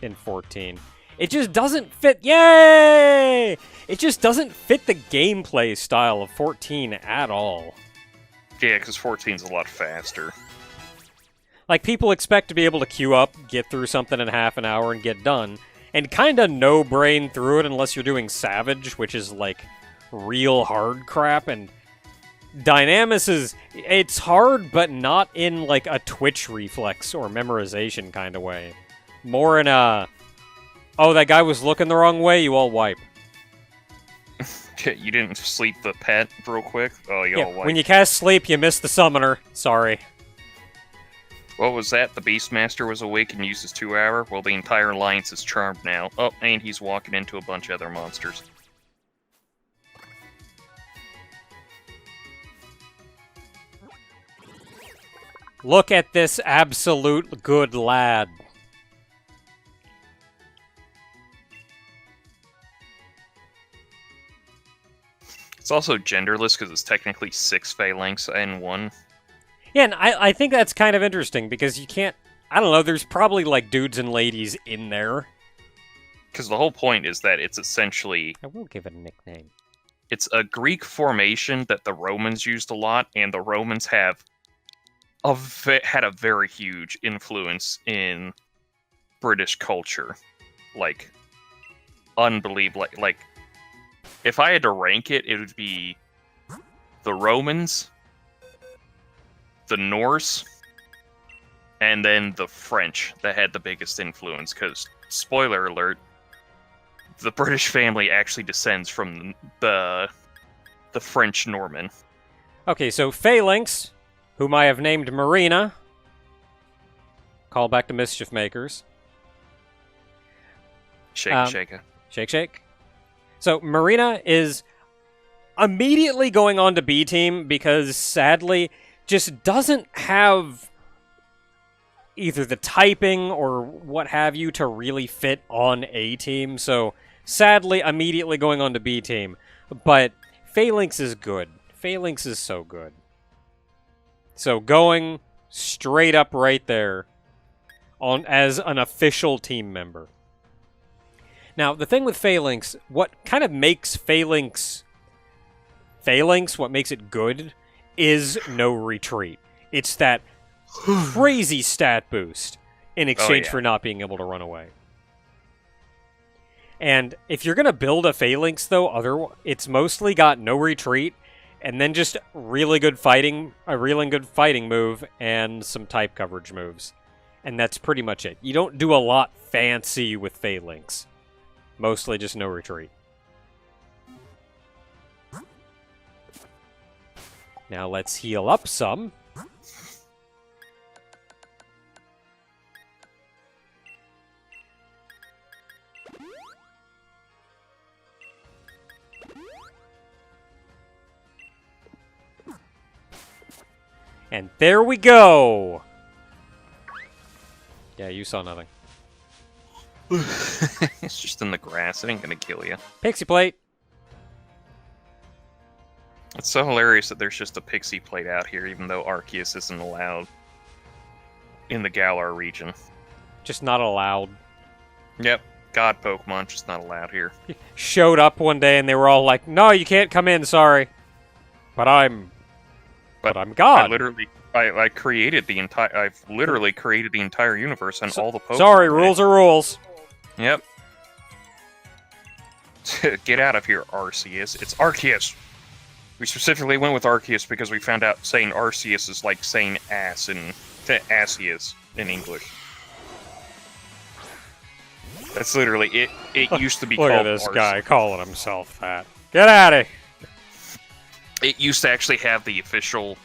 in 14. It just doesn't fit. Yay! It just doesn't fit the gameplay style of 14 at all. Yeah, because 14's a lot faster. Like, people expect to be able to queue up, get through something in half an hour, and get done, and kinda no-brain through it unless you're doing Savage, which is, like, real hard crap, and Dynamis is... It's hard, but not in, like, a twitch reflex or memorization kind of way. More in a... Oh, that guy was looking the wrong way, you all wipe. You didn't sleep the pet real quick? Oh, you all Yeah, like... when you cast Sleep, you miss the summoner. Sorry. What was that? The Beastmaster was awake and used his 2-hour? Well, the entire alliance is charmed now. Oh, and he's walking into a bunch of other monsters. Look at this absolute good lad. It's also genderless because it's technically 6 phalanx and 1. Yeah, and I think that's kind of interesting because you can't... I don't know, there's probably, like, dudes and ladies in there. Because the whole point is that it's essentially... I will give it a nickname. It's a Greek formation that the Romans used a lot, and the Romans have had a very huge influence in British culture. Like, unbelievable. Like, if I had to rank it, it would be the Romans, the Norse, and then the French that had the biggest influence. Because, spoiler alert, the British family actually descends from the French Norman. Okay, so Phalanx, whom I have named Marina. Call back to Mischief Makers. Shake. Shake. So Marina is immediately going on to B team because sadly just doesn't have either the typing or what have you to really fit on A team. So sadly immediately going on to B team. But Phalanx is good. Phalanx is so good. So going straight up right there on as an official team member. Now, the thing with Phalanx, what kind of makes Phalanx, what makes it good, is no retreat. It's that crazy stat boost in exchange for not being able to run away. And if you're going to build a Phalanx, though, it's mostly got no retreat, and then just a really good fighting move, and some type coverage moves. And that's pretty much it. You don't do a lot fancy with Phalanx. Mostly just no retreat. Now let's heal up some. And there we go! Yeah, you saw nothing. It's just in the grass. It ain't gonna kill you. Pixie plate! It's so hilarious that there's just a pixie plate out here, even though Arceus isn't allowed in the Galar region. Just not allowed. Yep. God Pokemon just not allowed here. Showed up one day and they were all like, "No, you can't come in, sorry." But I'm God. I created the entire... I've literally created the entire universe and all the Pokemon. Sorry, rules are rules. Yep. Get out of here, Arceus. It's Arceus! We specifically went with Arceus because we found out saying Arceus is like saying ass in... Asius in English. That's literally... It used to be Look called at this Arceus. guy calling himself that. Get out of here! It used to actually have the official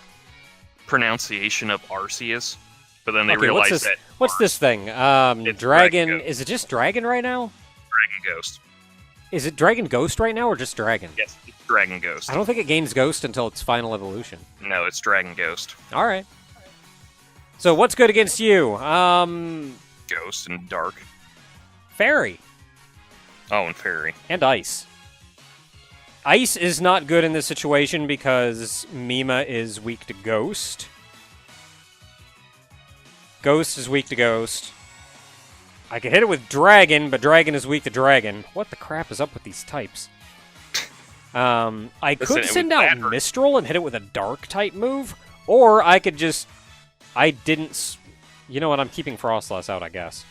pronunciation of Arceus, but then they realized that... What's this thing? It's Dragon... Is it just Dragon right now? Dragon Ghost. Is it Dragon Ghost right now, or just Dragon? Yes, it's Dragon Ghost. I don't think it gains Ghost until its final evolution. No, it's Dragon Ghost. Alright. So, what's good against you? Ghost and Dark. Fairy. Oh, and Fairy. And Ice. Ice is not good in this situation because Mima is weak to Ghost. Ghost is weak to Ghost. I could hit it with Dragon, but Dragon is weak to Dragon. What the crap is up with these types? I could send out Mistral and hit it with a Dark type move, or I could just... You know what, I'm keeping Frostlass out, I guess.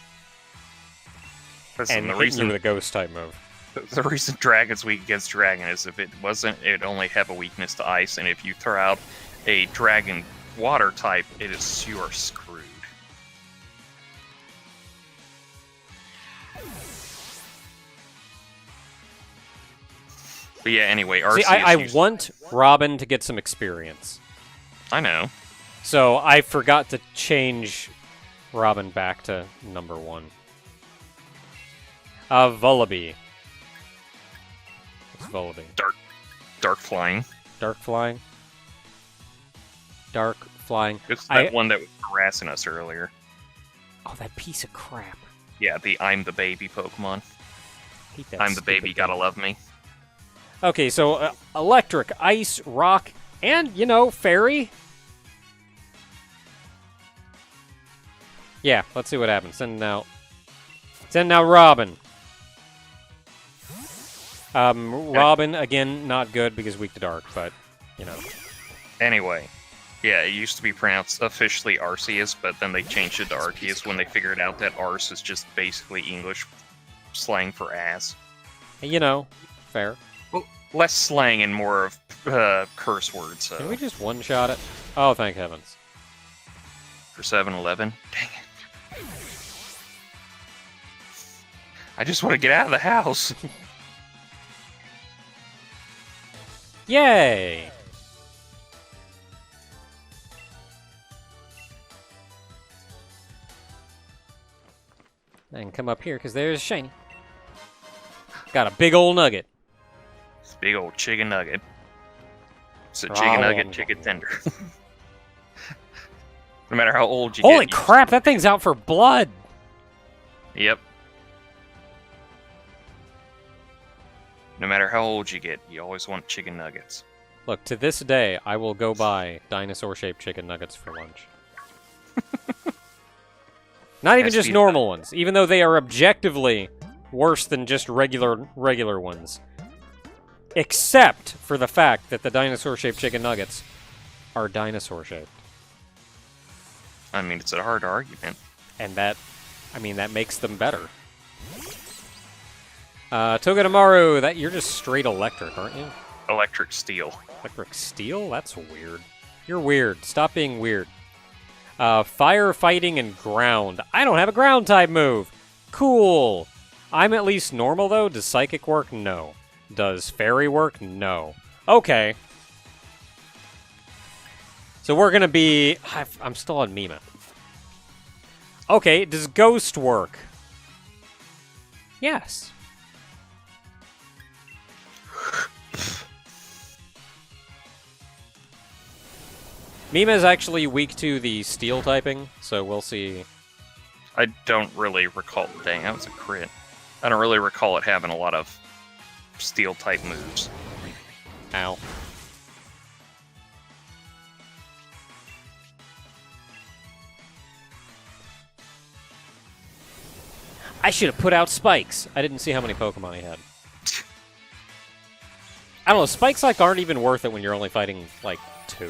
Listen, and hitting you with a Ghost type move. The reason Dragon's weak against Dragon is if it wasn't, it'd only have a weakness to Ice, and if you throw out a Dragon Water type, you're screwed. But yeah, anyway, Arceus... See, I want Robin to get some experience. I know. So I forgot to change Robin back to number 1. Vullaby. What's Vullaby? Dark flying. Dark flying. Dark flying. It's that one that was harassing us earlier. Oh, that piece of crap. Yeah, the I'm the baby Pokemon. Hate that I'm the baby, gotta love me. Okay, so electric, ice, rock, and, you know, fairy. Yeah, let's see what happens. Send out Robin. Robin, again, not good because weak to dark, but, you know. Anyway, yeah, it used to be pronounced officially Arceus, but then they changed it to Arceus when they figured out that Arce is just basically English slang for ass. You know, fair. Well, less slang and more of curse words. So. Can we just one-shot it? Oh, thank heavens. For 7-Eleven? Dang it. I just want to get out of the house. Yay! And come up here, because there's Shiny. Got a big old nugget. It's a big old chicken nugget. It's a chicken nugget, chicken tender. No matter how old you get. Holy crap, that thing's out for blood! Yep. No matter how old you get, you always want chicken nuggets. Look, to this day, I will go buy dinosaur-shaped chicken nuggets for lunch. Not even just normal ones, even though they are objectively worse than just regular ones. Except for the fact that the dinosaur-shaped chicken nuggets are dinosaur-shaped. I mean, it's a hard argument. And that makes them better. Togedemaru, that you're just straight electric, aren't you? Electric steel. Electric steel? That's weird. You're weird. Stop being weird. Fire, fighting, and ground. I don't have a ground type move. Cool. I'm at least normal, though. Does psychic work? No. Does fairy work? No. Okay. So we're gonna be... I'm still on Mima. Okay, does ghost work? Yes. Mima is actually weak to the steel typing, so we'll see. I don't really recall... Dang, that was a crit. I don't really recall it having a lot of steel-type moves. Ow. I should have put out spikes. I didn't see how many Pokemon he had. I don't know, spikes like aren't even worth it when you're only fighting like 2.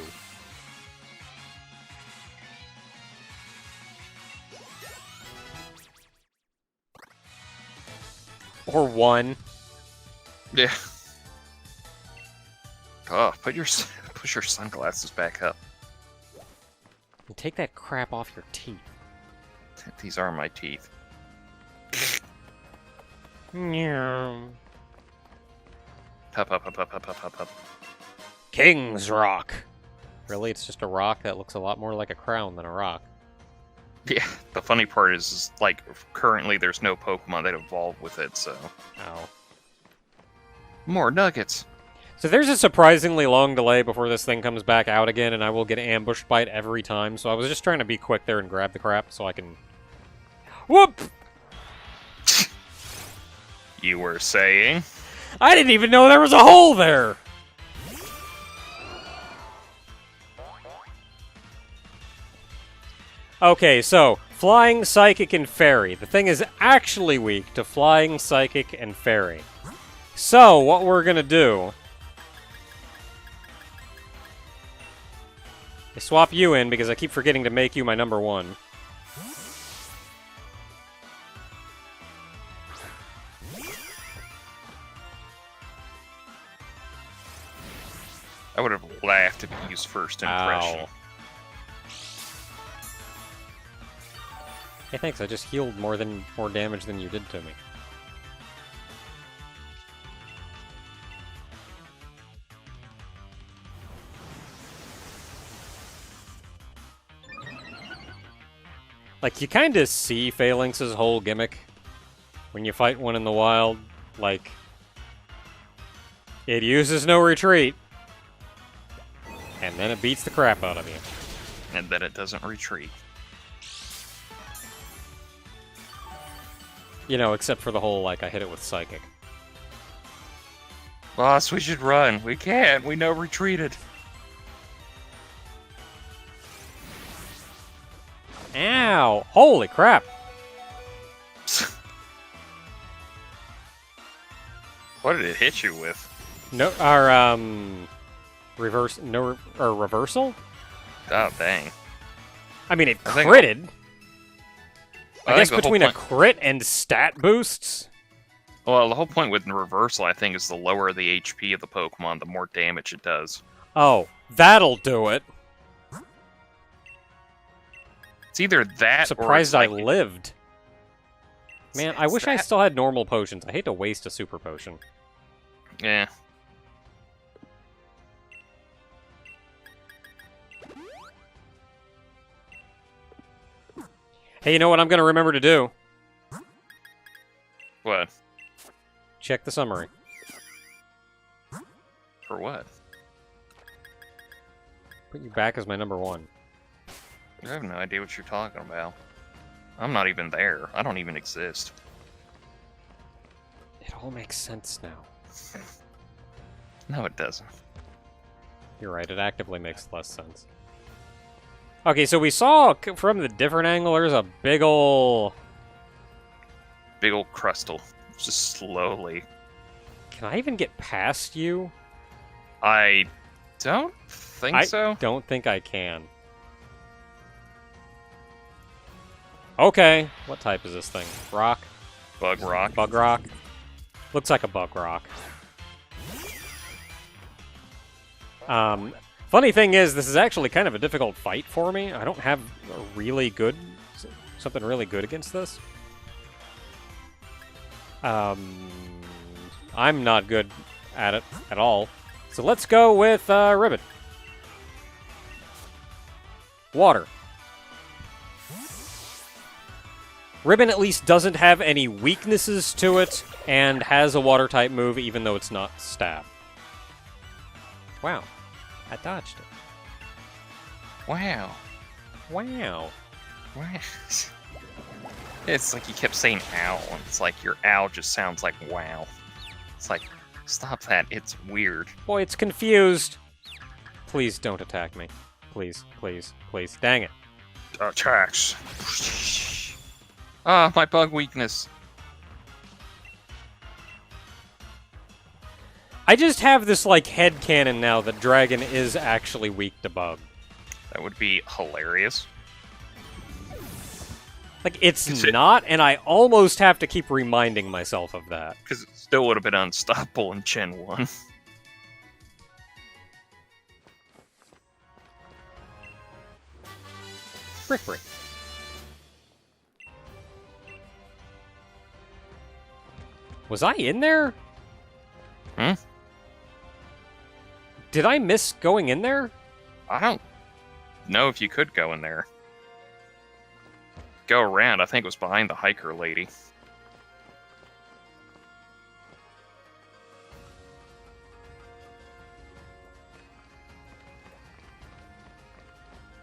Or 1. Yeah. Oh, push your sunglasses back up. And take that crap off your teeth. These are my teeth. Meow. Up. King's Rock. Really, it's just a rock that looks a lot more like a crown than a rock. Yeah, the funny part is like, currently there's no Pokemon that evolve with it, so... Ow. More nuggets! So there's a surprisingly long delay before this thing comes back out again, and I will get ambushed by it every time, so I was just trying to be quick there and grab the crap so I can... Whoop! You were saying? I didn't even know there was a hole there! Okay, so, Flying, Psychic, and Fairy. The thing is actually weak to Flying, Psychic, and Fairy. So, what we're gonna do... is swap you in, because I keep forgetting to make you my number 1. I would have laughed if you used first impression. Ow. Hey, thanks. I just healed more damage than you did to me. Like, you kind of see Phalanx's whole gimmick when you fight one in the wild. Like, it uses no retreat, and then it beats the crap out of you. And then it doesn't retreat. You know, except for the whole, like, I hit it with Psychic. Boss, we should run. We can't. We know retreated. Ow! Holy crap! What did it hit you with? No, our, reversal? Oh, dang. I mean, it I think- critted. I I guess think the whole between a point- crit and stat boosts. Well, the whole point with reversal, I think, is the lower the HP of the Pokemon, the more damage it does. Oh, that'll do it. It's either that Surprised or I it's like, lived. Man, I it's wish I that- still had normal potions. I hate to waste a super potion. Yeah. Hey, you know what I'm going to remember to do? What? Check the summary. For what? Put you back as my number 1. I have no idea what you're talking about. I'm not even there. I don't even exist. It all makes sense now. No, it doesn't. You're right, it actively makes less sense. Okay, so we saw from the different angle, there's a big ol'... Big old crustal. Just slowly. Can I even get past you? I don't think so. Don't think I can. Okay, what type is this thing? Rock? Bug rock. Bug rock? Looks like a bug rock. Funny thing is, this is actually kind of a difficult fight for me. I don't have something really good against this. I'm not good at it at all. So let's go with Ribbit. Water. Ribbon at least doesn't have any weaknesses to it, and has a water-type move even though it's not stab. Wow. I dodged it. Wow. Wow. Wow. It's like you kept saying ow, and it's like your ow just sounds like wow. It's like, stop that, it's weird. Boy, it's confused. Please don't attack me. Please, please, please. Dang it. Attacks. Ah, my bug weakness. I just have this, like, headcanon now that Dragon is actually weak to bug. That would be hilarious. Like, it's not, and I almost have to keep reminding myself of that. Because it still would have been unstoppable in Gen 1. Brick Brick. Was I in there? Hmm? Did I miss going in there? I don't know if you could go in there. Go around, I think it was behind the hiker lady.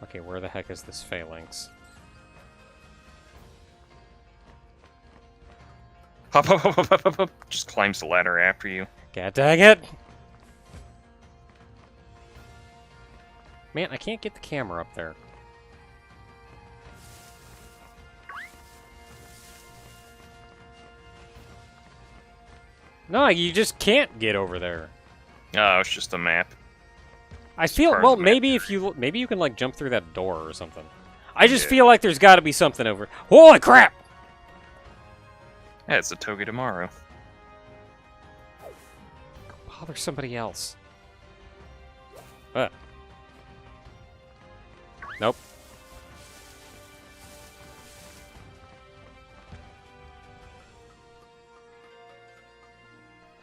Okay, where the heck is this phalanx? Hop, hop, hop, hop, hop, hop. Just climbs the ladder after you. God dang it! Man, I can't get the camera up there. No, you just can't get over there. Oh, it's just a map. I feel part of well. the map. Maybe you can like jump through that door or something. I just Yeah. feel like there's got to be something over. Holy crap! Yeah, it's a Togedemaru. Go bother somebody else. Nope.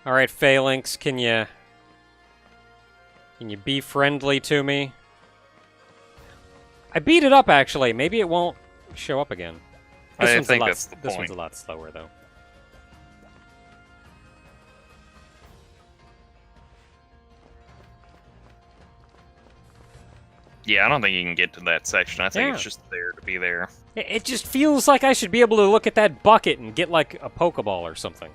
All right, Phalanx, can you be friendly to me? I beat it up actually. Maybe it won't show up again. I think that's the This one's point. a lot slower though. Yeah, I don't think you can get to that section. I think Yeah. it's just there to be there. It just feels like I should be able to look at that bucket and get, like, a Pokeball or something.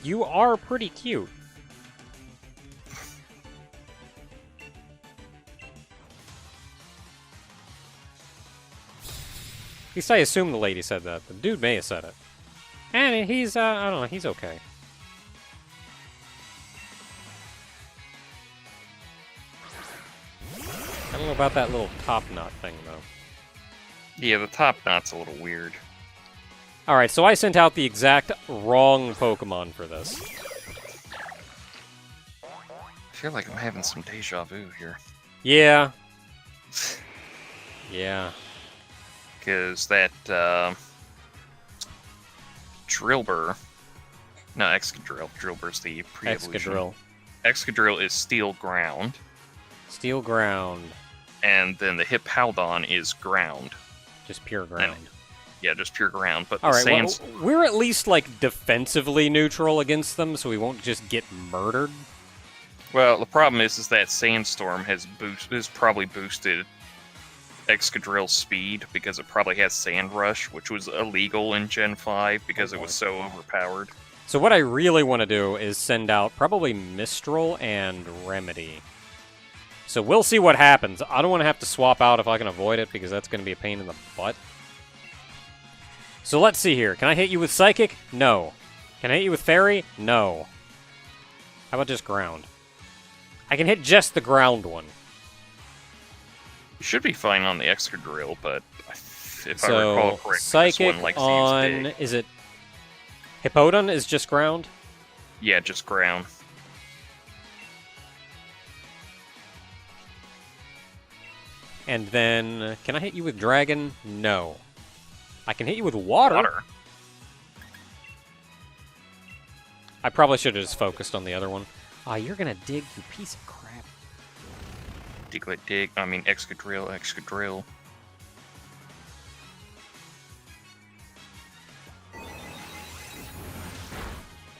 You are pretty cute. At least I assume the lady said that. The dude may have said it. And he's, I don't know, he's okay. I don't know about that little top knot thing, though. Yeah, the top knot's a little weird. Alright, so I sent out the exact wrong Pokemon for this. I feel like I'm having some deja vu here. Yeah. Yeah. Because that, Drillbur... No, Excadrill. Drillbur's the pre-evolution. Excadrill. Excadrill is Steel Ground. Steel ground. And then the Hippowdon is Ground. Just pure ground. Yeah, just pure ground. But All the right, well, Sands... we're at least, like, defensively neutral against them, so we won't just get murdered. Well, the problem is that Sandstorm has probably boosted Excadrill's speed because it probably has Sand Rush, which was illegal in Gen 5 because it was so overpowered. So what I really want to do is send out probably Mistral and Remedy. So we'll see what happens. I don't want to have to swap out if I can avoid it, because that's going to be a pain in the butt. So let's see here. Can I hit you with Psychic? No. Can I hit you with Fairy? No. How about just Ground? I can hit just the Ground one. You should be fine on the Excadrill, but if I So, recall correctly, Psychic this one likes to use on... Dig. Is it... Hippowdon is just Ground? Yeah, just Ground. And then... Can I hit you with Dragon? No. I can hit you with Water. I probably should have just focused on the other one. Ah, you're gonna dig, you piece of crap. Diglett Dig. I mean, Excadrill, Excadrill.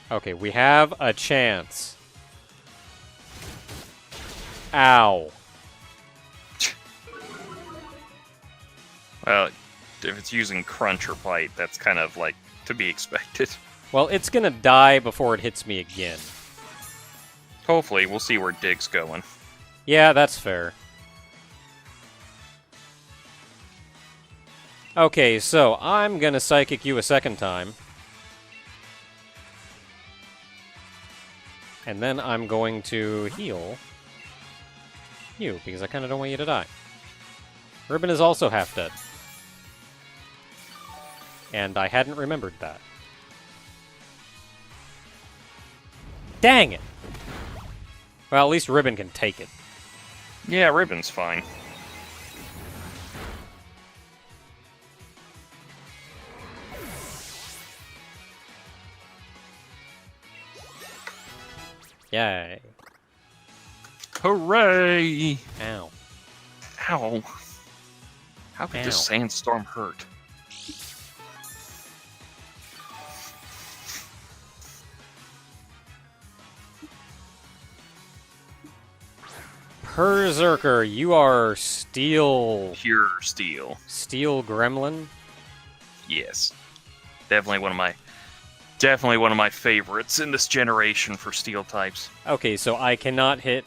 Okay, we have a chance. Ow. Well, if it's using Crunch or Bite, that's kind of, like, to be expected. Well, it's gonna die before it hits me again. Hopefully, we'll see where Dig's going. Yeah, that's fair. Okay, so I'm gonna Psychic you a second time. And then I'm going to heal you, because I kind of don't want you to die. Ribbon is also half dead. And I hadn't remembered that. Dang it! Well, at least Ribbon can take it. Yeah, Ribbon's fine. Yay. Hooray! Ow. Ow. How could Ow. this sandstorm hurt? Berserker, you are Steel... Pure Steel. Steel Gremlin? Yes. Definitely one of my favorites in this generation for Steel types. Okay, so I cannot hit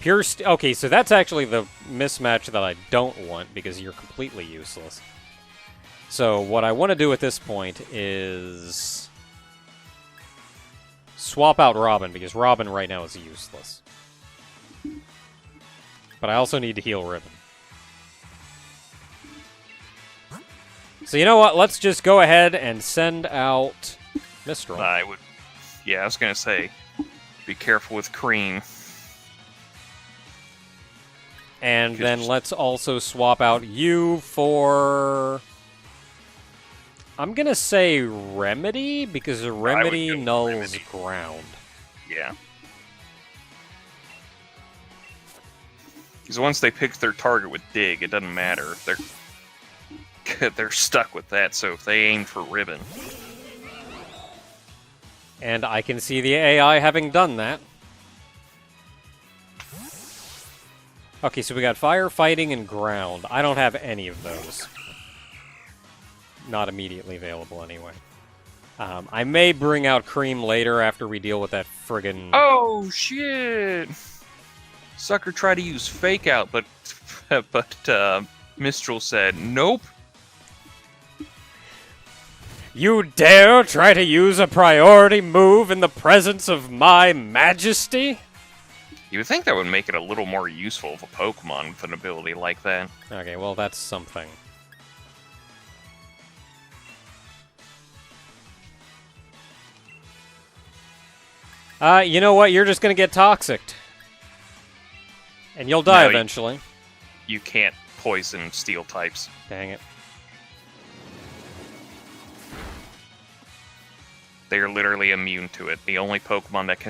pure okay, so that's actually the mismatch that I don't want, because you're completely useless. So what I want to do at this point is swap out Robin, because Robin right now is useless. But I also need to heal Ribbon. So you know what? Let's just go ahead and send out Mistral. I would... Yeah, I was gonna say, be careful with Cream. And then let's also swap out you for... I'm gonna say Remedy, because Remedy nulls Remedy. Ground. Yeah. Because once they pick their target with Dig, it doesn't matter. They're stuck with that, so if they aim for Ribbon... And I can see the AI having done that. Okay, so we got fire, fighting, and ground. I don't have any of those. Not immediately available, anyway. I may bring out Cream later after we deal with that friggin'... Oh, shit! Sucker tried to use Fake Out, but Mistral said, nope. You dare try to use a priority move in the presence of my majesty? You would think that would make it a little more useful of a Pokemon with an ability like that. Okay, well, that's something. You know what? You're just gonna get toxicked. And you'll die eventually. You can't poison steel types. Dang it. They are literally immune to it. The only Pokemon that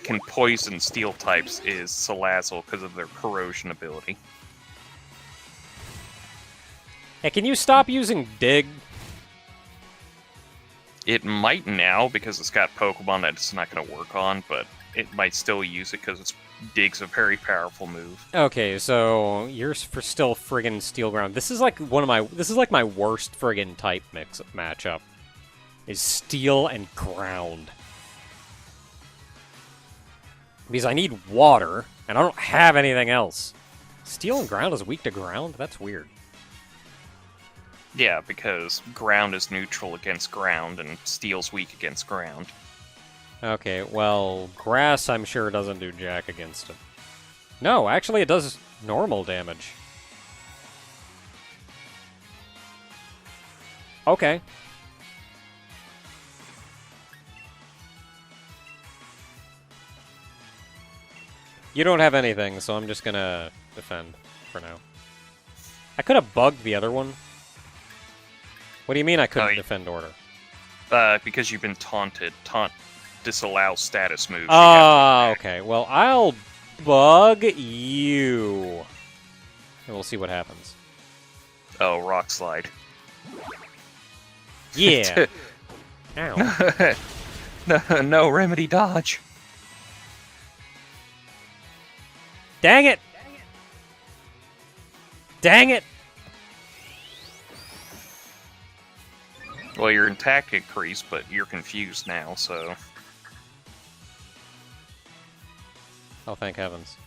can poison steel types is Salazzle because of their corrosion ability. Hey, can you stop using Dig? It might now because it's got Pokemon that it's not going to work on, but it might still use it because Dig's a very powerful move. Okay, so you're still friggin' Steel Ground. This is like my worst friggin' type matchup. Is Steel and Ground. Because I need water, and I don't have anything else. Steel and Ground is weak to ground? That's weird. Yeah, because ground is neutral against ground, and steel's weak against ground. Okay, well, grass I'm sure doesn't do jack against it. No, actually it does normal damage. Okay. You don't have anything, so I'm just gonna defend for now. I could have bugged the other one. What do you mean I couldn't defend order? Because you've been taunted. Taunt disallows status moves. Oh, okay. Well, I'll bug you. And we'll see what happens. Oh, Rock Slide. Yeah. Ow. No remedy dodge. Dang it! Dang it! Well, your attack increased, but you're confused now, so... Oh, thank heavens.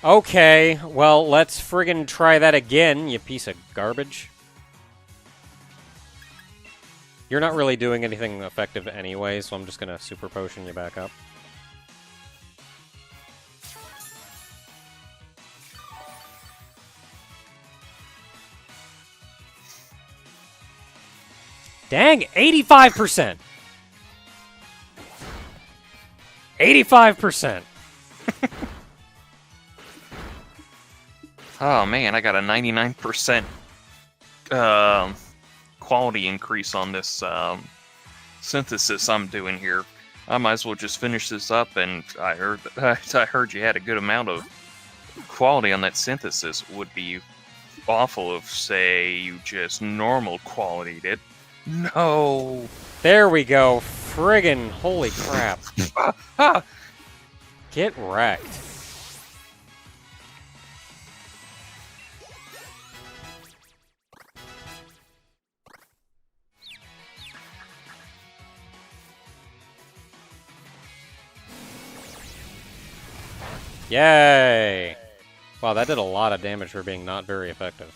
Okay, well, let's friggin' try that again, you piece of garbage. You're not really doing anything effective anyway, so I'm just gonna Super Potion you back up. Dang, 85%! 85%! Oh man, I got a 99% quality increase on this synthesis I'm doing here. I might as well just finish this up, and I heard you had a good amount of quality on that synthesis. Would be awful if, say, you just normal quality'd it. No! There we go. Friggin' holy crap. Get wrecked. Yay! Wow, that did a lot of damage for being not very effective.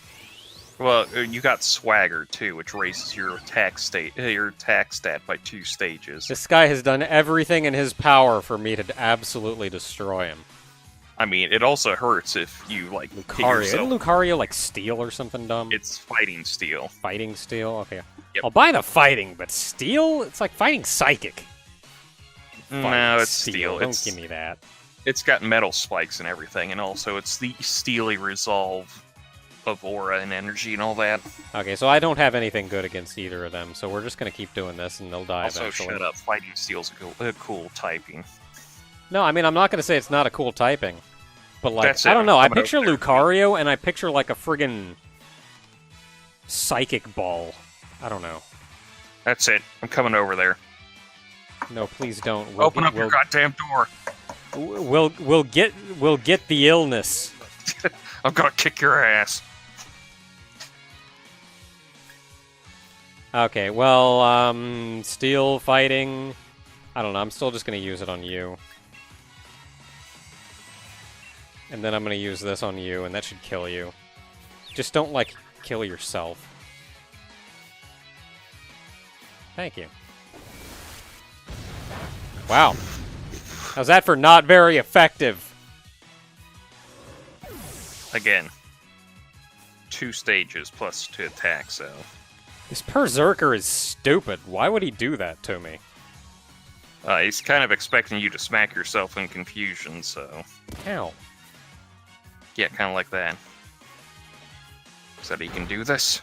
Well, you got Swagger too, which raises your attack stat by 2 stages. This guy has done everything in his power for me to absolutely destroy him. I mean, it also hurts if you, like, Lucario. Isn't Lucario, like, Steel or something dumb? It's Fighting Steel. Fighting Steel? Okay. Yep. I'll buy the Fighting, but Steel? It's like fighting Psychic. No, it's Steel. Don't give me that. It's got metal spikes and everything, and also it's the Steely Resolve of aura and energy and all that. Okay, so I don't have anything good against either of them, so we're just gonna keep doing this, and they'll die eventually. Also, shut up. Fighting Steel's a cool typing. No, I mean, I'm not gonna say it's not a cool typing. But, like, That's I don't know. I I'm picture Lucario, and I picture, like, a friggin'... Psychic Ball. I don't know. That's it. I'm coming over there. No, please don't. Open up your goddamn door. We'll get the illness. I'm gonna kick your ass. Okay, well, steel fighting. I don't know. I'm still just gonna use it on you. And then I'm gonna use this on you, and that should kill you. Just don't, like, kill yourself. Thank you. Wow. How's that for not very effective? Again. 2 stages plus to attack, so... This Berserker is stupid. Why would he do that to me? He's kind of expecting you to smack yourself in confusion, so... How? Yeah, kind of like that. So that he can do this.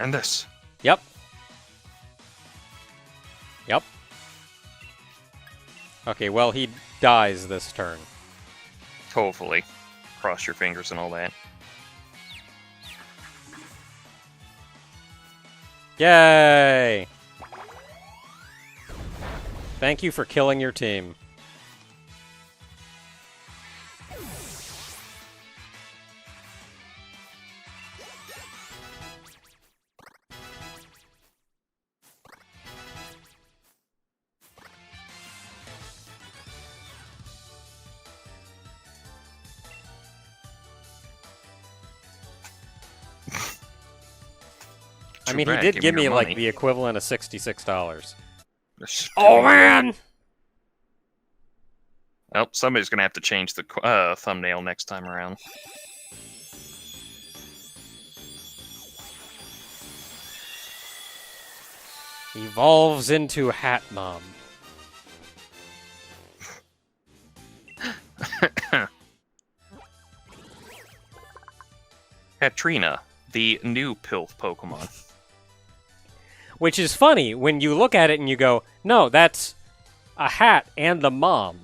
And this. Yep. Yep. Okay, well, he dies this turn. Hopefully. Cross your fingers and all that. Yay! Thank you for killing your team. I mean, he did give me, like, the equivalent of $66. Oh, man! Well, somebody's gonna have to change the thumbnail next time around. Evolves into Hat Mom. Katrina, the new Pilf Pokemon. Which is funny when you look at it and you go, no, that's a hat and the mom.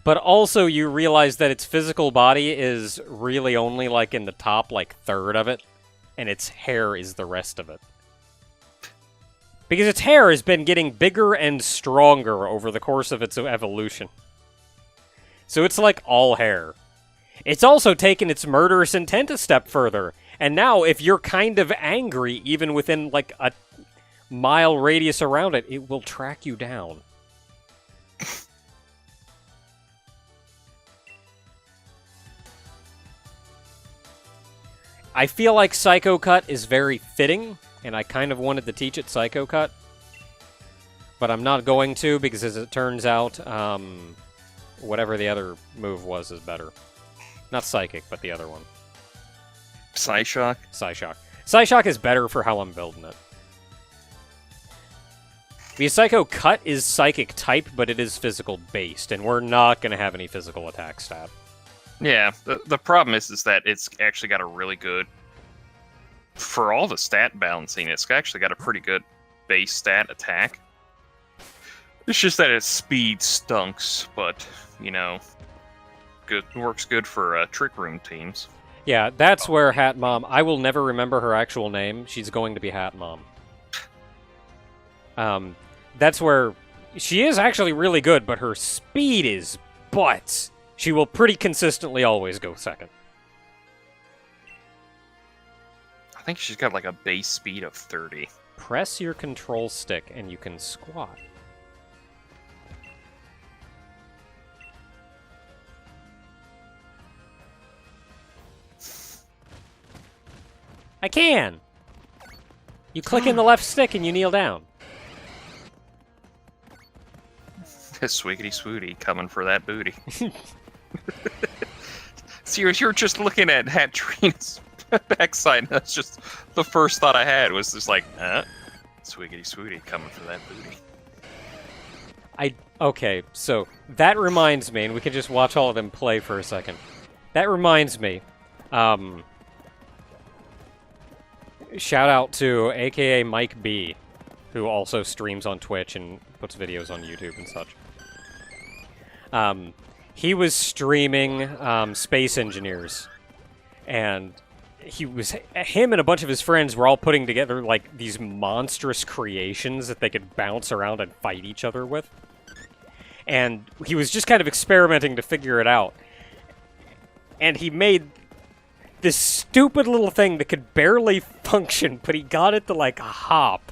But also you realize that its physical body is really only like in the top like third of it, and its hair is the rest of it. Because its hair has been getting bigger and stronger over the course of its evolution. So it's like all hair. It's also taken its murderous intent a step further. And now if you're kind of angry, even within like a mile radius around it, it will track you down. I feel like Psycho Cut is very fitting, and I kind of wanted to teach it Psycho Cut. But I'm not going to, because as it turns out, whatever the other move was is better. Not Psychic, but the other one. Psyshock? Psyshock. Psyshock is better for how I'm building it. Because Psycho Cut is Psychic type, but it is physical based, and we're not going to have any physical attack stat. Yeah, the problem is that it's actually got a really good... For all the stat balancing, it's actually got a pretty good base stat attack. It's just that its speed stunks, but, you know, good works good for Trick Room teams. Yeah, that's where Hat Mom... I will never remember her actual name. She's going to be Hat Mom. That's where... She is actually really good, but her speed is butts. She will pretty consistently always go second. I think she's got like a base speed of 30. Press your control stick and you can squat. I can! You click in the left stick and you kneel down. Swiggity swooty coming for that booty. Seriously, you're just looking at Hatrina's backside. That's just the first thought I had was just like, swiggity swooty coming for that booty. Okay, so that reminds me, and we can just watch all of them play for a second. That reminds me, shout out to AKA Mike B, who also streams on Twitch and puts videos on YouTube and such. He was streaming Space Engineers, and him and a bunch of his friends were all putting together like these monstrous creations that they could bounce around and fight each other with. And he was just kind of experimenting to figure it out. And he made this stupid little thing that could barely function, but he got it to like hop.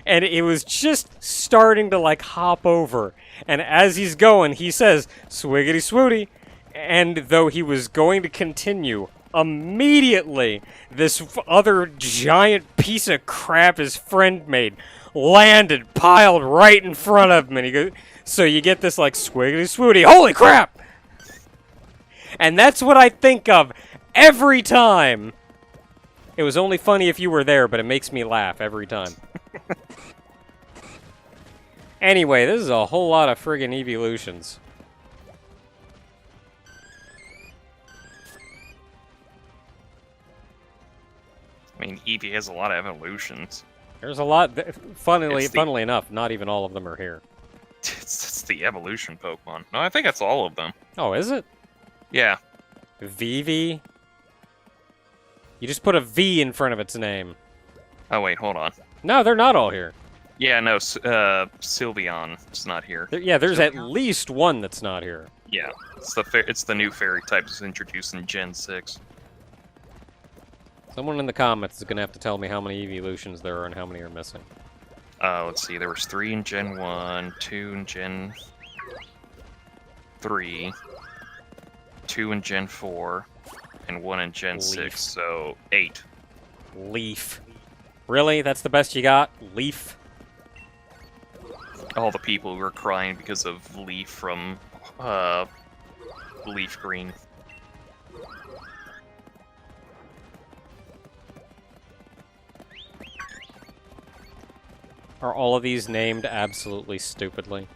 And it was just starting to like hop over. And as he's going, he says, "Swiggity swooty." And though he was going to continue, immediately this other giant piece of crap his friend made landed, piled right in front of him. And he goes, so you get this like swiggity swooty, holy crap! And that's what I think of every time. It was only funny if you were there, but it makes me laugh every time. Anyway, this is a whole lot of friggin' evolutions. I mean, Eevee has a lot of evolutions. There's a lot. Funnily enough, not even all of them are here. It's the evolution Pokemon. No, I think that's all of them. Oh, is it? Yeah. Vivi? You just put a V in front of its name. Oh, wait, hold on. No, they're not all here. Yeah, no, Sylveon is not here. There's at least one that's not here. Yeah, it's the new fairy type that's introduced in Gen 6. Someone in the comments is going to have to tell me how many evolutions there are and how many are missing. Let's see, there was 3 in Gen 1, 2 in Gen 3, 2 in Gen 4, and 1 in Gen 6, so 8. Leaf. Really? That's the best you got? Leaf? All the people who are crying because of Leaf from Leaf Green. Are all of these named absolutely stupidly?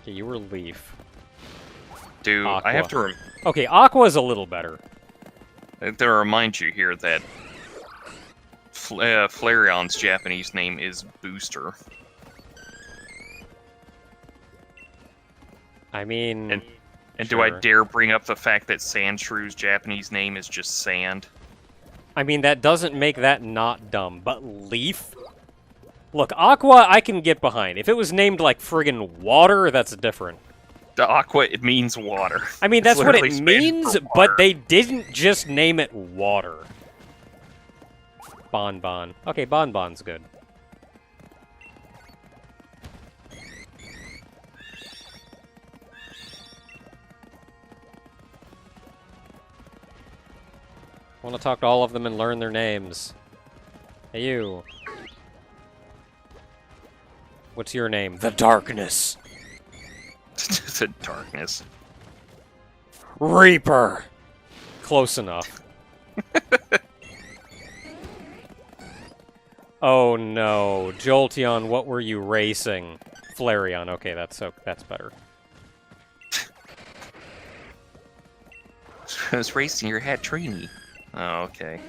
Okay, you were Leaf. Dude, Aqua. I have to... Okay, Aqua's a little better. I have to remind you here that Flareon's Japanese name is Booster. I mean... And sure. do I dare bring up the fact that Sandshrew's Japanese name is just Sand? I mean, that doesn't make that not dumb, but Leaf? Look, Aqua I can get behind. If it was named like friggin' Water, that's different. The Aqua, it means water. I mean, that's what it means, but but they didn't just name it Water. Bonbon. Okay, Bonbon's good. I want to talk to all of them and learn their names. Hey, you. What's your name? The Darkness. The Darkness. Reaper. Close enough. Oh no, Jolteon, what were you racing? Flareon. Okay, that's better. I was racing your Hatrini. Oh, okay.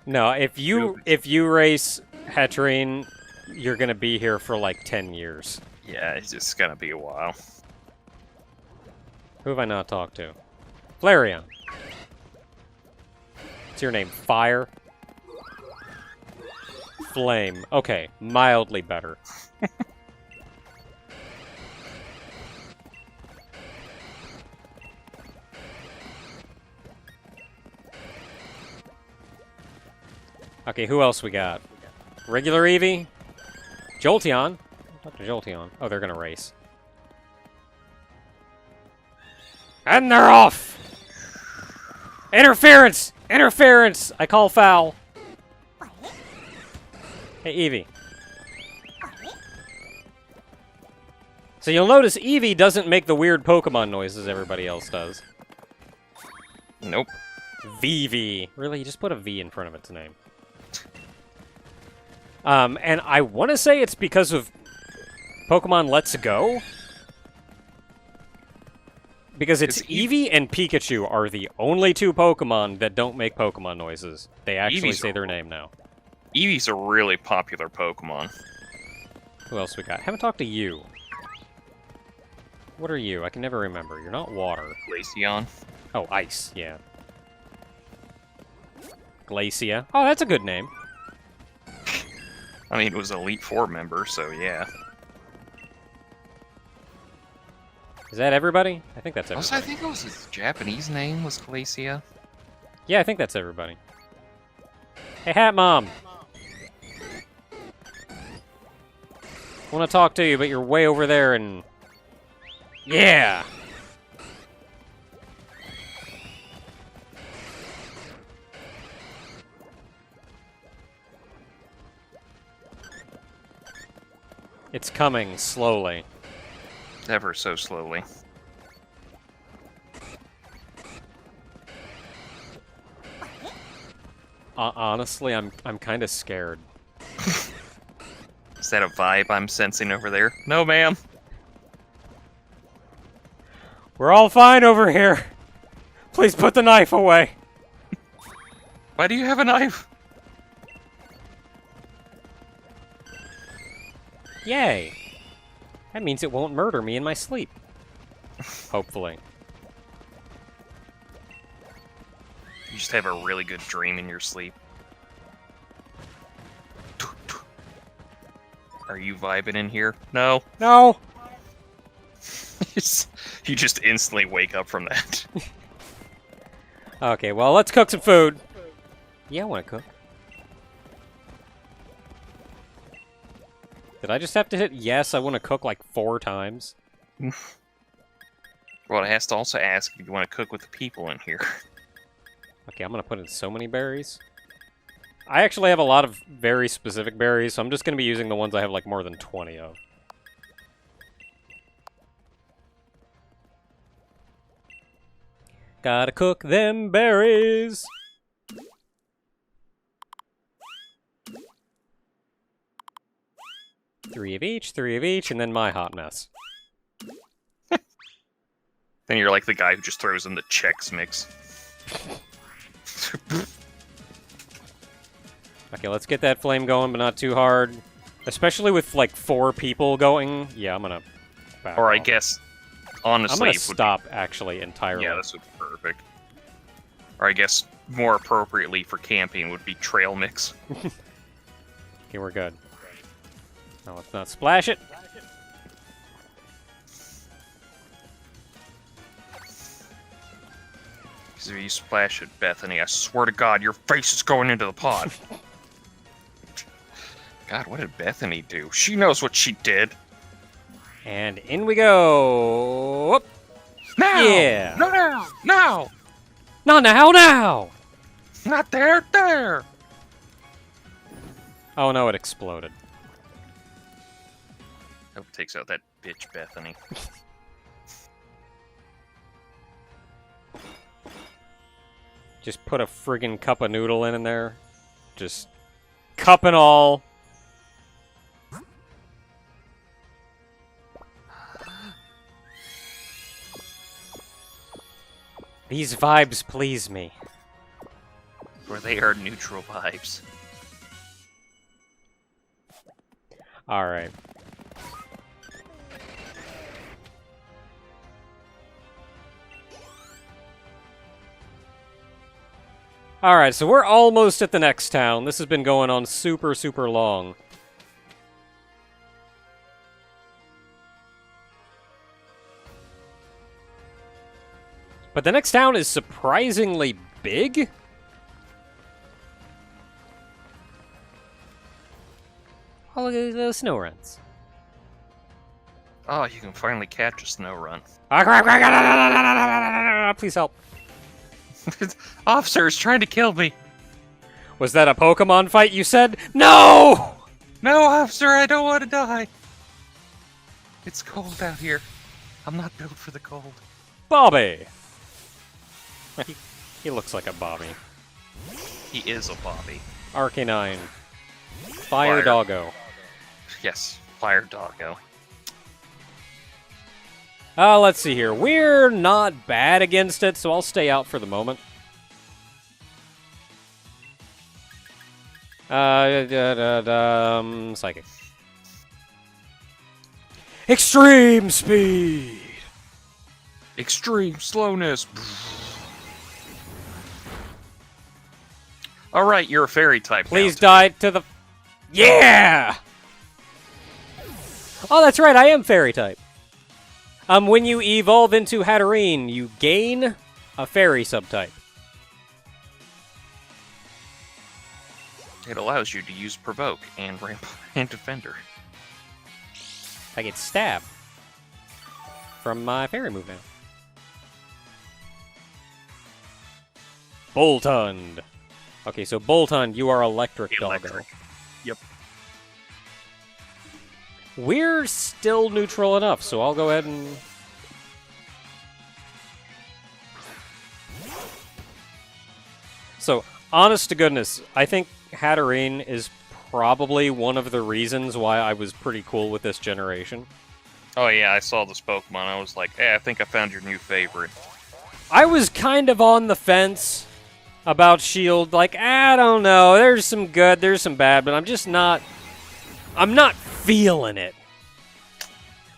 No, if you race Hatterene, you're gonna be here for like 10 years. Yeah, it's just gonna be a while. Who have I not talked to? Flareon. What's your name? Fire? Flame. Okay, mildly better. Okay, who else we got? Regular Eevee? Jolteon? Talk to Jolteon. Oh, they're gonna race. And they're off! Interference! Interference! I call foul. Hey, Eevee. So you'll notice Eevee doesn't make the weird Pokemon noises everybody else does. Nope. Vivi. Really? You just put a V in front of its name. And I want to say it's because of Pokemon Let's Go. Because it's Eevee and Pikachu are the only two Pokemon that don't make Pokemon noises. They actually say their name now. Eevee's a really popular Pokemon. Who else we got? Haven't talked to you. What are you? I can never remember. You're not water. Glaceon. Oh, ice. Yeah. Glacia. Oh, that's a good name. I mean, it was an Elite Four member, so yeah. Is that everybody? I think that's everybody. Also, I think it was his Japanese name was Glacia. Yeah, I think that's everybody. Hey, Hat Mom! I want to talk to you, but you're way over there and... Yeah! It's coming, slowly. Ever so slowly. Honestly, I'm kind of scared. Is that a vibe I'm sensing over there? No, ma'am. We're all fine over here. Please put the knife away. Why do you have a knife? Yay. That means it won't murder me in my sleep. Hopefully. You just have a really good dream in your sleep. Are you vibing in here? No. No! You just instantly wake up from that. Okay, well, let's cook some food. Yeah, I want to cook. Did I just have to hit yes, I want to cook like 4 times? Well, it has to also ask if you want to cook with the people in here. Okay, I'm going to put in so many berries. I actually have a lot of very specific berries, so I'm just going to be using the ones I have like more than 20 of. Gotta cook them berries! 3 of each, and then my hot mess. Then you're like the guy who just throws in the Chex Mix. Okay, let's get that flame going, but not too hard. Especially with, like, 4 people going. Yeah, I'm gonna back Or I off. guess, honestly... I'm gonna it would stop, actually, entirely. Yeah, this would be perfect. Or I guess, more appropriately for camping would be trail mix. Okay, we're good. Now let's not splash it. Because if you splash it, Bethany, I swear to God, your face is going into the pot. God, what did Bethany do? She knows what she did. And in we go! Whoop. Now! Yeah! No, now! Now! Not now, now! Not there, there! Oh no, it exploded. Hope it takes out that bitch, Bethany. Just put a friggin' cup of noodle in there. Just cup and all. These vibes please me. For they are neutral vibes. Alright. Alright, so we're almost at the next town. This has been going on super, super long. But the next town is surprisingly big? Oh, look at these little snow runs. Oh, you can finally catch a snow run. Please help. Officer is trying to kill me. Was that a Pokemon fight you said? No! No, officer, I don't want to die. It's cold out here. I'm not built for the cold. Bobby! He looks like a Bobby. He is a Bobby. Arcanine. Fire Doggo. Yes, Fire Doggo. Let's see here. We're not bad against it, so I'll stay out for the moment. Psychic. Extreme speed! Extreme slowness. All right, you're a fairy type. Please now, die to the... Yeah! Oh, that's right, I am fairy type. When you evolve into Hatterene, you gain a fairy subtype. It allows you to use Provoke and and Defender. I get stabbed from my fairy move now. Boltund. Okay, so Boltund, you are electric doggo. Yep. We're still neutral enough, so I'll go ahead and... So, honest to goodness, I think Hatterene is probably one of the reasons why I was pretty cool with this generation. Oh yeah, I saw this Pokemon. I was like, hey, I think I found your new favorite. I was kind of on the fence about Shield. Like, I don't know. There's some good, there's some bad, but I'm just not... I'm not feeling it.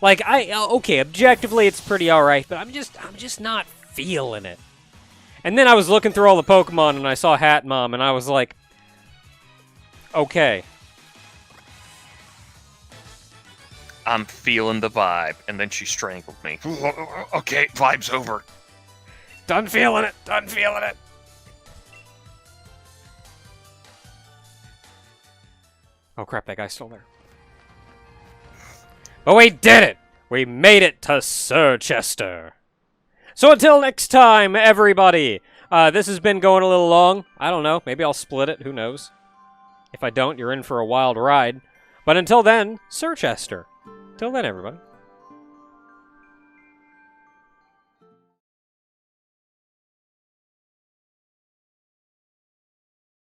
Like, okay, objectively it's pretty alright, but I'm just not feeling it. And then I was looking through all the Pokemon and I saw Hat Mom and I was like, okay. I'm feeling the vibe, and then she strangled me. Okay, vibe's over. Done feeling it, done feeling it. Oh crap, that guy's still there. But we did it! We made it to Sir Chester. So until next time, everybody, this has been going a little long. I don't know, maybe I'll split it, who knows. If I don't, you're in for a wild ride. But until then, Sir Chester. Till then, everybody.